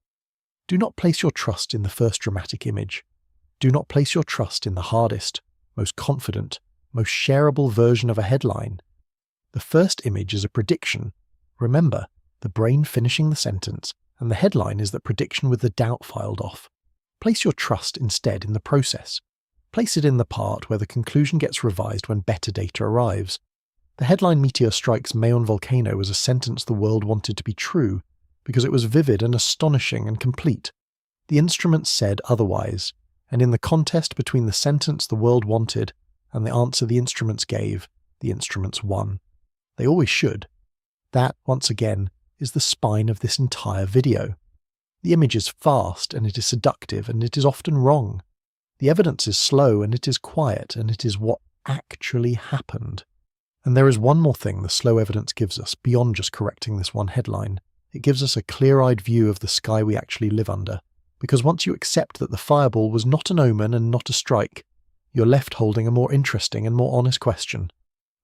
Do not place your trust in the first dramatic image. Do not place your trust in the hardest, most confident, most shareable version of a headline. The first image is a prediction. Remember, the brain finishing the sentence, and the headline is that prediction with the doubt filed off. Place your trust instead in the process. Place it in the part where the conclusion gets revised when better data arrives. The headline Meteor strikes Mayon Volcano was a sentence the world wanted to be true, because it was vivid and astonishing and complete. The instruments said otherwise, and in the contest between the sentence the world wanted and the answer the instruments gave, the instruments won. They always should. That, once again, is the spine of this entire video. The image is fast, and it is seductive, and it is often wrong. The evidence is slow, and it is quiet, and it is what actually happened. And there is one more thing the slow evidence gives us, beyond just correcting this one headline. It gives us a clear-eyed view of the sky we actually live under. Because once you accept that the fireball was not an omen and not a strike, you're left holding a more interesting and more honest question.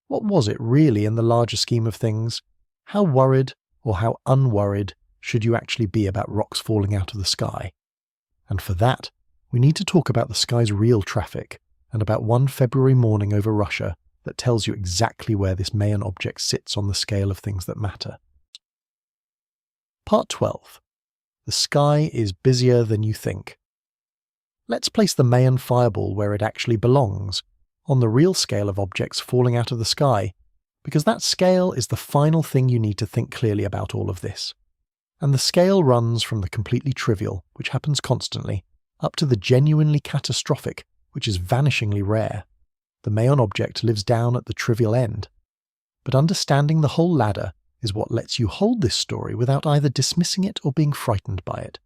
What was it really in the larger scheme of things? How worried, or how unworried, should you actually be about rocks falling out of the sky? And for that, we need to talk about the sky's real traffic, and about one February morning over Russia that tells you exactly where this Mayon object sits on the scale of things that matter. Part 12. The sky is busier than you think. Let's place the Mayon fireball where it actually belongs, on the real scale of objects falling out of the sky, because that scale is the final thing you need to think clearly about all of this. And the scale runs from the completely trivial, which happens constantly, up to the genuinely catastrophic, which is vanishingly rare. The Mayon object lives down at the trivial end. But understanding the whole ladder is what lets you hold this story without either dismissing it or being frightened by it.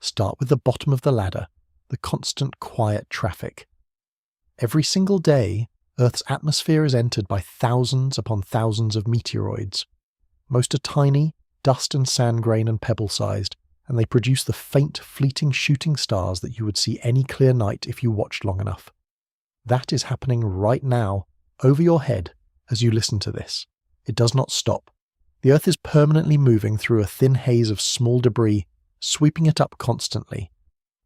Start with the bottom of the ladder, the constant quiet traffic. Every single day, Earth's atmosphere is entered by thousands upon thousands of meteoroids. Most are tiny, dust and sand grain and pebble-sized, and they produce the faint, fleeting shooting stars that you would see any clear night if you watched long enough. That is happening right now, over your head, as you listen to this. It does not stop. The Earth is permanently moving through a thin haze of small debris, sweeping it up constantly.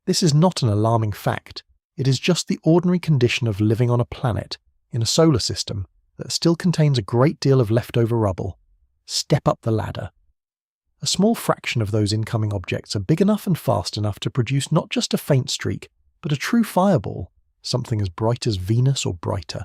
This is not an alarming fact. It is just the ordinary condition of living on a planet, in a solar system, that still contains a great deal of leftover rubble. Step up the ladder. A small fraction of those incoming objects are big enough and fast enough to produce not just a faint streak, but a true fireball, something as bright as Venus or brighter.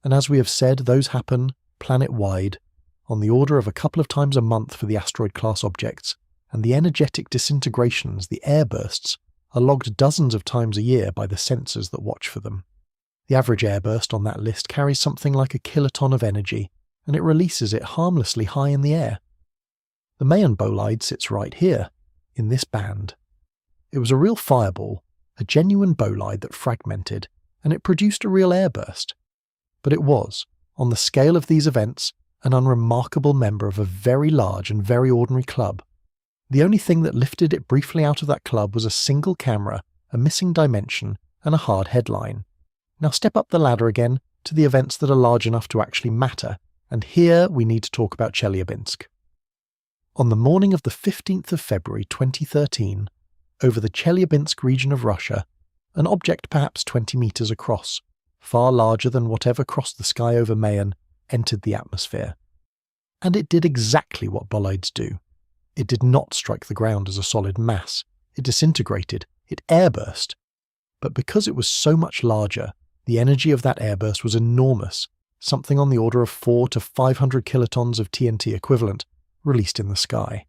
And as we have said, those happen planet-wide, on the order of a couple of times a month for the asteroid-class objects, and the energetic disintegrations, the airbursts, are logged dozens of times a year by the sensors that watch for them. The average airburst on that list carries something like a kiloton of energy, and it releases it harmlessly high in the air. The Mayon bolide sits right here, in this band. It was a real fireball, a genuine bolide that fragmented, and it produced a real airburst. But it was, on the scale of these events, an unremarkable member of a very large and very ordinary club. The only thing that lifted it briefly out of that club was a single camera, a missing dimension, and a hard headline. Now step up the ladder again to the events that are large enough to actually matter, and here we need to talk about Chelyabinsk. On the morning of the 15th of February 2013, over the Chelyabinsk region of Russia, an object perhaps 20 meters across, far larger than whatever crossed the sky over Mayon, entered the atmosphere. And it did exactly what bolides do. It did not strike the ground as a solid mass. It disintegrated. It airburst. But because it was so much larger, the energy of that airburst was enormous, something on the order of 400 to 500 kilotons of TNT equivalent, released in the sky.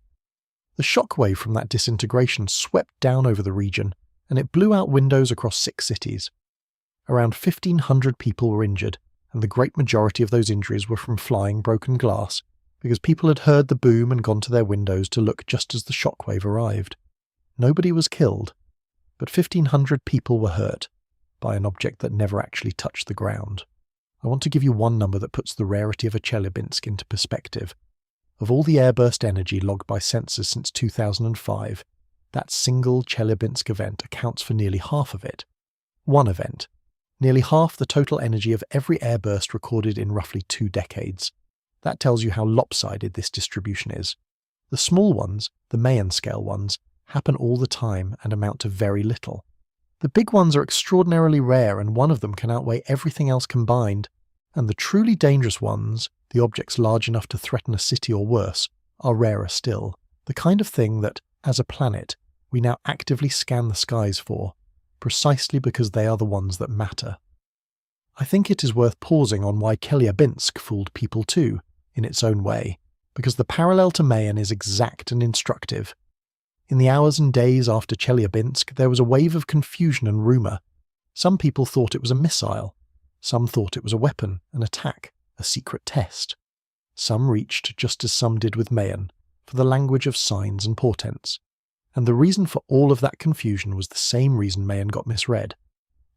The shockwave from that disintegration swept down over the region, and it blew out windows across 6 cities. Around 1,500 people were injured, and the great majority of those injuries were from flying broken glass, because people had heard the boom and gone to their windows to look just as the shockwave arrived. Nobody was killed, but 1,500 people were hurt by an object that never actually touched the ground. I want to give you one number that puts the rarity of a Chelyabinsk into perspective. Of all the airburst energy logged by sensors since 2005, that single Chelyabinsk event accounts for nearly half of it. One event. Nearly half the total energy of every airburst recorded in roughly 2 decades. That tells you how lopsided this distribution is. The small ones, the Mayon scale ones, happen all the time and amount to very little. The big ones are extraordinarily rare, and one of them can outweigh everything else combined. And the truly dangerous ones, the objects large enough to threaten a city or worse, are rarer still. The kind of thing that, as a planet, we now actively scan the skies for, precisely because they are the ones that matter. I think it is worth pausing on why Chelyabinsk fooled people too, in its own way, because the parallel to Mayon is exact and instructive. In the hours and days after Chelyabinsk, there was a wave of confusion and rumour. Some people thought it was a missile. Some thought it was a weapon, an attack, a secret test. Some reached, just as some did with Mayon, for the language of signs and portents. And the reason for all of that confusion was the same reason Mayon got misread.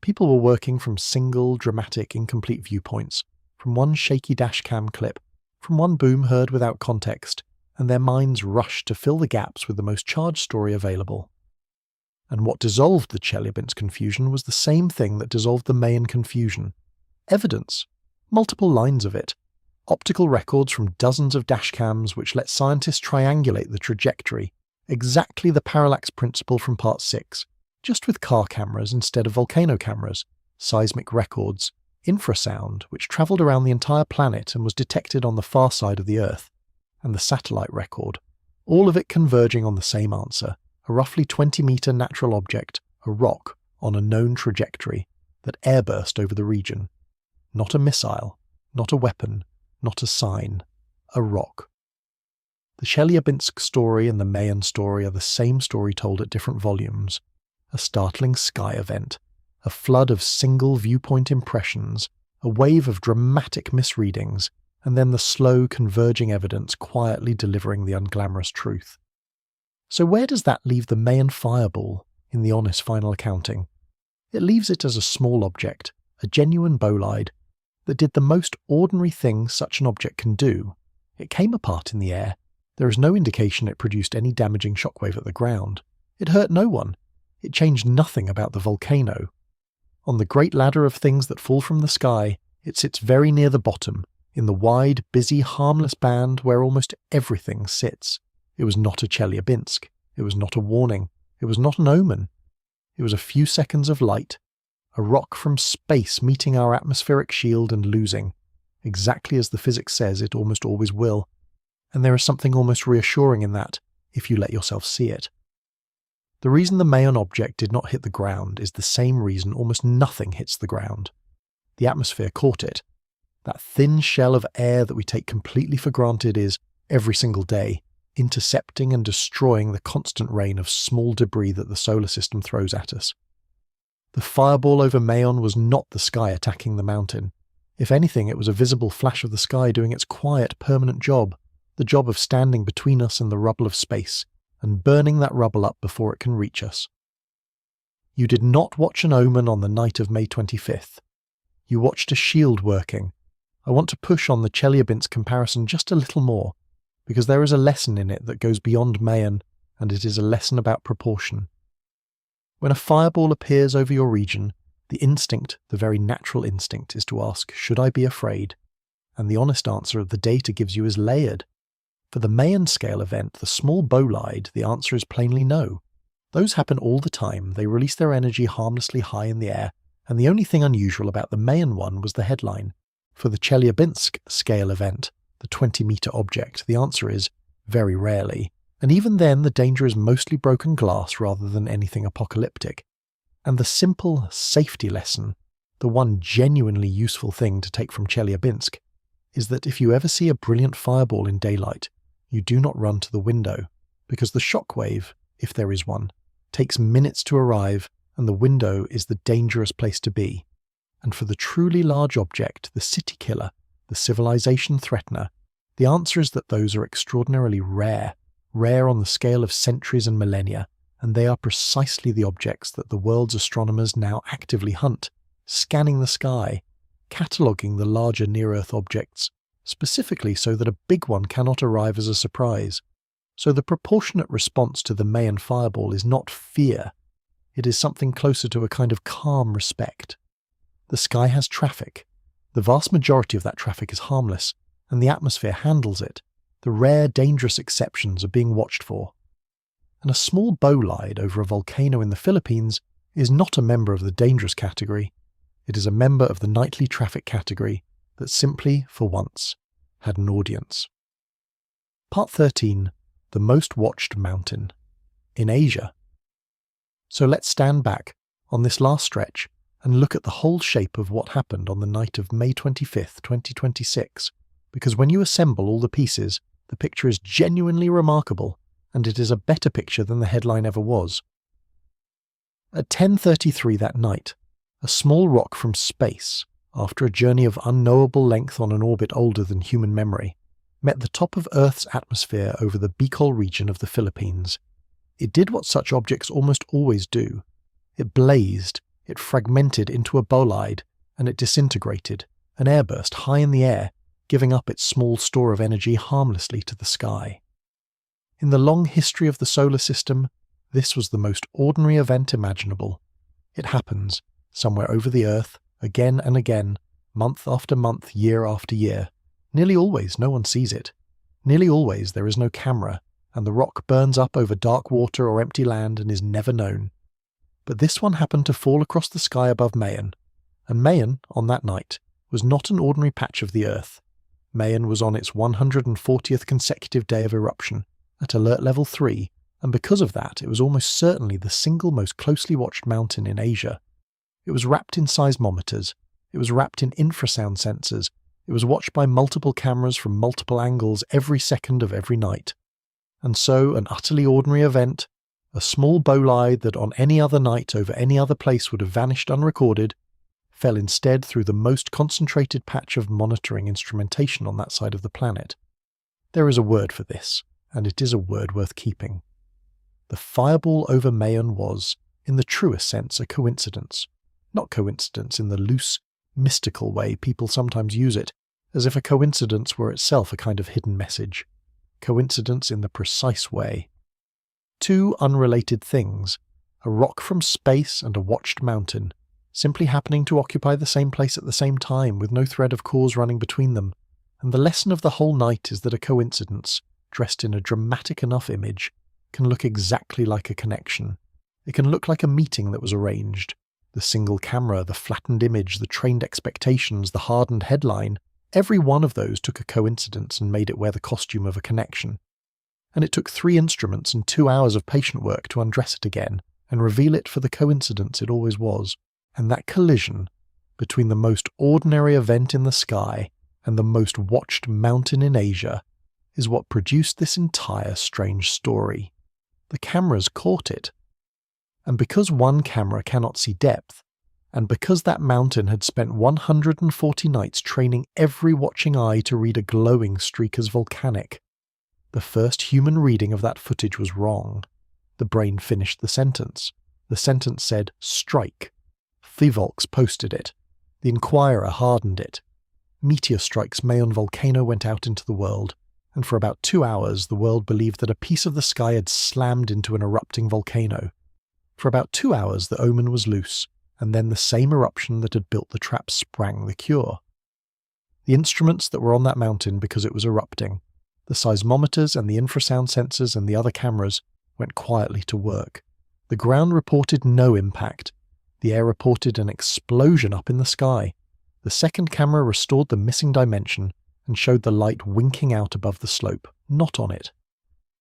People were working from single, dramatic, incomplete viewpoints, from one shaky dashcam clip, from one boom heard without context, and their minds rushed to fill the gaps with the most charged story available. And what dissolved the Chelyabinsk confusion was the same thing that dissolved the Mayon confusion. Evidence. Multiple lines of it. Optical records from dozens of dashcams which let scientists triangulate the trajectory. Exactly the parallax principle from Part 6, just with car cameras instead of volcano cameras. Seismic records. Infrasound, which travelled around the entire planet and was detected on the far side of the Earth. And the satellite record. All of it converging on the same answer. A roughly 20-metre natural object, a rock, on a known trajectory, that airburst over the region. Not a missile, not a weapon, not a sign, a rock. The Chelyabinsk story and the Mayon story are the same story told at different volumes. A startling sky event, a flood of single viewpoint impressions, a wave of dramatic misreadings, and then the slow converging evidence quietly delivering the unglamorous truth. So where does that leave the Mayon fireball in the honest final accounting? It leaves it as a small object, a genuine bolide, that did the most ordinary thing such an object can do. It came apart in the air. There is no indication it produced any damaging shockwave at the ground. It hurt no one. It changed nothing about the volcano. On the great ladder of things that fall from the sky, it sits very near the bottom, in the wide, busy, harmless band where almost everything sits. It was not a Chelyabinsk. It was not a warning. It was not an omen. It was a few seconds of light, a rock from space meeting our atmospheric shield and losing, exactly as the physics says it almost always will. And there is something almost reassuring in that, if you let yourself see it. The reason the Mayon object did not hit the ground is the same reason almost nothing hits the ground. The atmosphere caught it. That thin shell of air that we take completely for granted is, every single day, intercepting and destroying the constant rain of small debris that the solar system throws at us. The fireball over Mayon was not the sky attacking the mountain. If anything, it was a visible flash of the sky doing its quiet, permanent job, the job of standing between us and the rubble of space, and burning that rubble up before it can reach us. You did not watch an omen on the night of May 25th. You watched a shield working. I want to push on the Chelyabinsk comparison just a little more, because there is a lesson in it that goes beyond Mayon, and it is a lesson about proportion. When a fireball appears over your region, the instinct, the very natural instinct, is to ask, should I be afraid? And the honest answer the data gives you is layered. For the Mayon scale event, the small bolide, the answer is plainly no. Those happen all the time, they release their energy harmlessly high in the air, and the only thing unusual about the Mayon one was the headline. For the Chelyabinsk scale event, the 20-meter object, the answer is very rarely, and even then the danger is mostly broken glass rather than anything apocalyptic. And the simple safety lesson, the one genuinely useful thing to take from Chelyabinsk, is that if you ever see a brilliant fireball in daylight, you do not run to the window, because the shockwave, if there is one, takes minutes to arrive, and the window is the dangerous place to be. And for the truly large object, the city killer, the civilization threatener, the answer is that those are extraordinarily rare on the scale of centuries and millennia, and they are precisely the objects that the world's astronomers now actively hunt, scanning the sky, cataloguing the larger near-Earth objects, specifically so that a big one cannot arrive as a surprise. So the proportionate response to the Mayon fireball is not fear, it is something closer to a kind of calm respect. The sky has traffic. The vast majority of that traffic is harmless, and the atmosphere handles it. The rare, dangerous exceptions are being watched for. And a small bolide over a volcano in the Philippines is not a member of the dangerous category. It is a member of the nightly traffic category that simply, for once, had an audience. Part 13. The most watched mountain. In Asia. So let's stand back, on this last stretch, and look at the whole shape of what happened on the night of May 25th, 2026, because when you assemble all the pieces, the picture is genuinely remarkable, and it is a better picture than the headline ever was. At 10:33 that night, a small rock from space, after a journey of unknowable length on an orbit older than human memory, met the top of Earth's atmosphere over the Bicol region of the Philippines. It did what such objects almost always do. It blazed, it fragmented into a bolide, and it disintegrated, an airburst high in the air, giving up its small store of energy harmlessly to the sky. In the long history of the solar system, this was the most ordinary event imaginable. It happens, somewhere over the Earth, again and again, month after month, year after year. Nearly always no one sees it. Nearly always there is no camera, and the rock burns up over dark water or empty land and is never known. But this one happened to fall across the sky above Mayon, and Mayon, on that night, was not an ordinary patch of the Earth. Mayon was on its 140th consecutive day of eruption, at alert level 3, and because of that it was almost certainly the single most closely watched mountain in Asia. It was wrapped in seismometers, it was wrapped in infrasound sensors, it was watched by multiple cameras from multiple angles every second of every night. And so an utterly ordinary event, a small bolide that on any other night over any other place would have vanished unrecorded, fell instead through the most concentrated patch of monitoring instrumentation on that side of the planet. There is a word for this, and it is a word worth keeping. The fireball over Mayon was, in the truest sense, a coincidence. Not coincidence in the loose, mystical way people sometimes use it, as if a coincidence were itself a kind of hidden message. Coincidence in the precise way. Two unrelated things, a rock from space and a watched mountain, simply happening to occupy the same place at the same time with no thread of cause running between them, and the lesson of the whole night is that a coincidence, dressed in a dramatic enough image, can look exactly like a connection. It can look like a meeting that was arranged. The single camera, the flattened image, the trained expectations, the hardened headline, every one of those took a coincidence and made it wear the costume of a connection. And it took 3 instruments and 2 hours of patient work to undress it again and reveal it for the coincidence it always was. And that collision between the most ordinary event in the sky and the most watched mountain in Asia is what produced this entire strange story. The cameras caught it. And because one camera cannot see depth, and because that mountain had spent 140 nights training every watching eye to read a glowing streak as volcanic, the first human reading of that footage was wrong. The brain finished the sentence. The sentence said, "strike." Volks posted it. The Inquirer hardened it. Meteor strikes Mayon Volcano went out into the world, and for about 2 hours the world believed that a piece of the sky had slammed into an erupting volcano. For about 2 hours the omen was loose, and then the same eruption that had built the trap sprang the cure. The instruments that were on that mountain because it was erupting, the seismometers and the infrasound sensors and the other cameras, went quietly to work. The ground reported no impact. The air reported an explosion up in the sky. The second camera restored the missing dimension and showed the light winking out above the slope, not on it.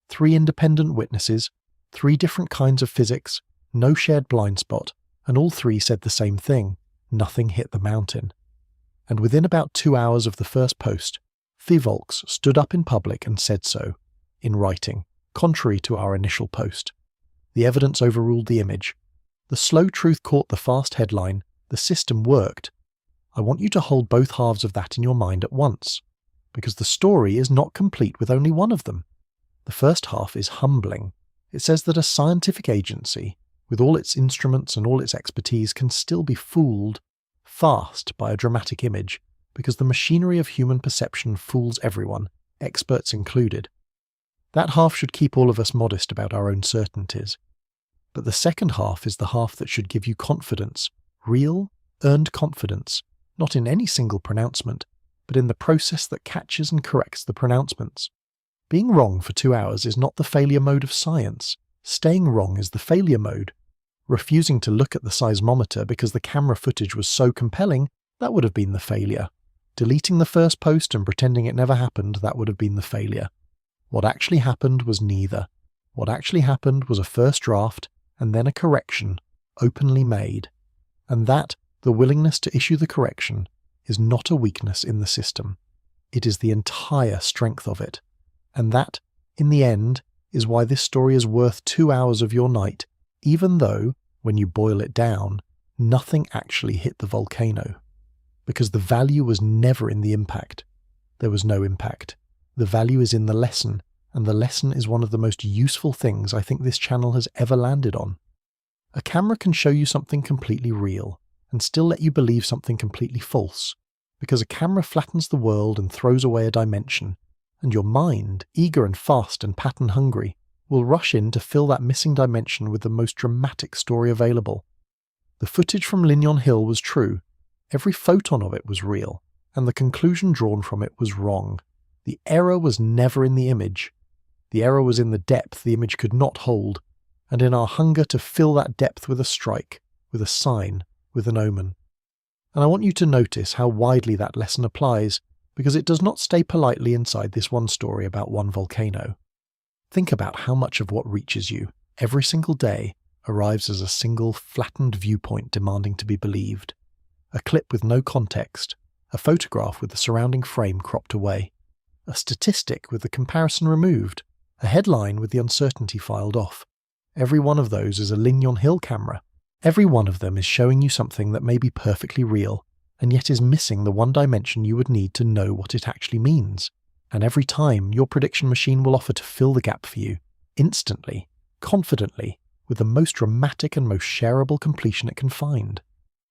3 independent witnesses, 3 different kinds of physics, no shared blind spot, and all 3 said the same thing: nothing hit the mountain. And within about 2 hours of the first post, Volks stood up in public and said so, in writing, contrary to our initial post. The evidence overruled the image. The slow truth caught the fast headline. The system worked. I want you to hold both halves of that in your mind at once, because the story is not complete with only one of them. The first half is humbling. It says that a scientific agency, with all its instruments and all its expertise, can still be fooled fast by a dramatic image, because the machinery of human perception fools everyone, experts included. That half should keep all of us modest about our own certainties. But the second half is the half that should give you confidence, real, earned confidence, not in any single pronouncement, but in the process that catches and corrects the pronouncements. Being wrong for 2 hours is not the failure mode of science. Staying wrong is the failure mode. Refusing to look at the seismometer because the camera footage was so compelling, that would have been the failure. Deleting the first post and pretending it never happened, that would have been the failure. What actually happened was neither. What actually happened was a first draft and then a correction, openly made. And that, the willingness to issue the correction, is not a weakness in the system. It is the entire strength of it. And that, in the end, is why this story is worth 2 hours of your night, even though, when you boil it down, nothing actually hit the volcano. Because the value was never in the impact. There was no impact. The value is in the lesson, and the lesson is one of the most useful things I think this channel has ever landed on. A camera can show you something completely real, and still let you believe something completely false, because a camera flattens the world and throws away a dimension, and your mind, eager and fast and pattern-hungry, will rush in to fill that missing dimension with the most dramatic story available. The footage from Lignon Hill was true. Every photon of it was real, and the conclusion drawn from it was wrong. The error was never in the image. The error was in the depth the image could not hold, and in our hunger to fill that depth with a strike, with a sign, with an omen. And I want you to notice how widely that lesson applies, because it does not stay politely inside this one story about one volcano. Think about how much of what reaches you, every single day, arrives as a single flattened viewpoint demanding to be believed. A clip with no context, a photograph with the surrounding frame cropped away, a statistic with the comparison removed, a headline with the uncertainty filed off. Every one of those is a Lignon Hill camera. Every one of them is showing you something that may be perfectly real, and yet is missing the one dimension you would need to know what it actually means. And every time, your prediction machine will offer to fill the gap for you, instantly, confidently, with the most dramatic and most shareable completion it can find.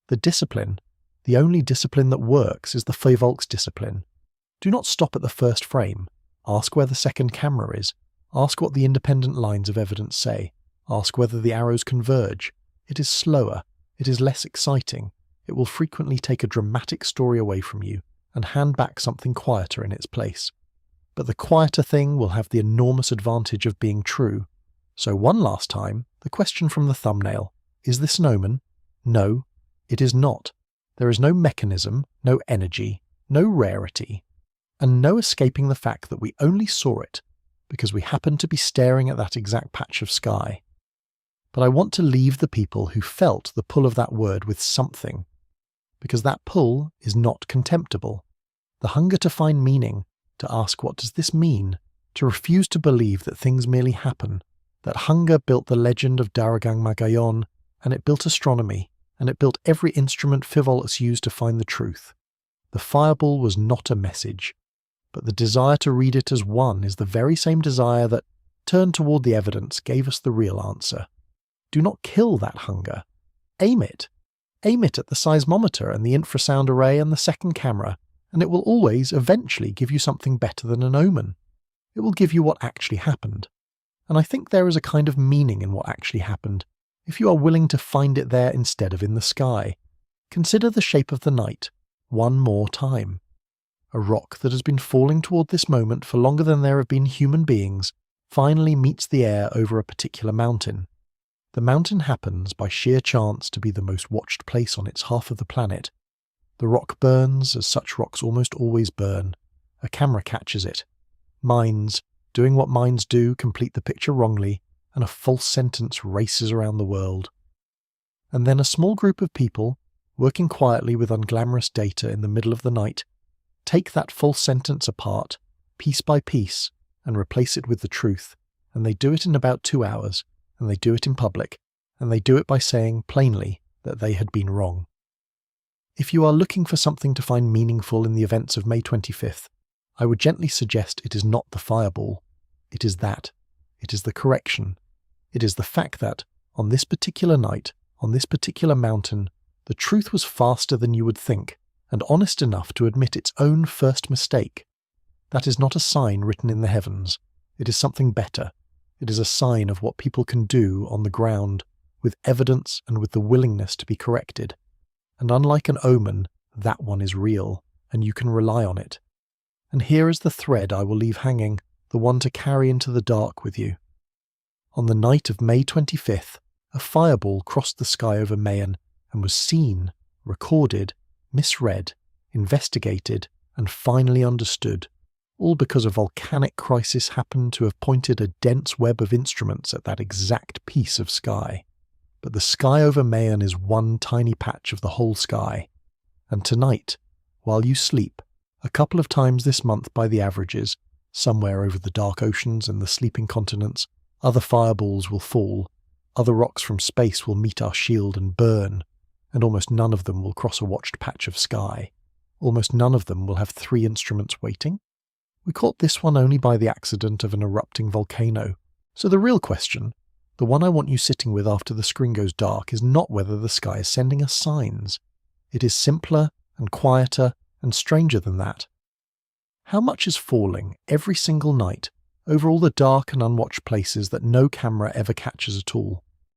The discipline, the only discipline that works, is the Volks discipline. Do not stop at the first frame. Ask where the second camera is. Ask what the independent lines of evidence say. Ask whether the arrows converge. It is slower. It is less exciting. It will frequently take a dramatic story away from you and hand back something quieter in its place. But the quieter thing will have the enormous advantage of being true. So one last time, the question from the thumbnail: is this an omen? No, it is not. There is no mechanism, no energy, no rarity, and no escaping the fact that we only saw it because we happened to be staring at that exact patch of sky. But I want to leave the people who felt the pull of that word with something, because that pull is not contemptible. The hunger to find meaning, to ask what does this mean, to refuse to believe that things merely happen. That hunger built the legend of Daragang Magayon, and it built astronomy, and it built every instrument Fivolus used to find the truth. The fireball was not a message, but the desire to read it as one is the very same desire that, turned toward the evidence, gave us the real answer. Do not kill that hunger. Aim it. Aim it at the seismometer and the infrasound array and the second camera, and it will always, eventually, give you something better than an omen. It will give you what actually happened. And I think there is a kind of meaning in what actually happened, if you are willing to find it there instead of in the sky. Consider the shape of the night, one more time. A rock that has been falling toward this moment for longer than there have been human beings finally meets the air over a particular mountain. The mountain happens by sheer chance to be the most watched place on its half of the planet. The rock burns, as such rocks almost always burn. A camera catches it. Minds, doing what minds do, complete the picture wrongly, and a false sentence races around the world. And then a small group of people, working quietly with unglamorous data in the middle of the night, take that false sentence apart, piece by piece, and replace it with the truth, and they do it in about 2 hours, and they do it in public, and they do it by saying plainly that they had been wrong. If you are looking for something to find meaningful in the events of May 25th, I would gently suggest it is not the fireball. It is that. It is the correction. It is the fact that, on this particular night, on this particular mountain, the truth was faster than you would think, and honest enough to admit its own first mistake. That is not a sign written in the heavens. It is something better. It is a sign of what people can do on the ground, with evidence and with the willingness to be corrected. And unlike an omen, that one is real, and you can rely on it. And here is the thread I will leave hanging, the one to carry into the dark with you. On the night of May 25th, a fireball crossed the sky over Mayon and was seen, recorded, misread, investigated, and finally understood, all because a volcanic crisis happened to have pointed a dense web of instruments at that exact piece of sky. But the sky over Mayon is one tiny patch of the whole sky. And tonight, while you sleep, a couple of times this month by the averages, somewhere over the dark oceans and the sleeping continents, other fireballs will fall, other rocks from space will meet our shield and burn, and almost none of them will cross a watched patch of sky. Almost none of them will have 3 instruments waiting. We caught this one only by the accident of an erupting volcano. So the real question, the one I want you sitting with after the screen goes dark, is not whether the sky is sending us signs. It is simpler and quieter and stranger than that. How much is falling every single night over all the dark and unwatched places that no camera ever catches at all?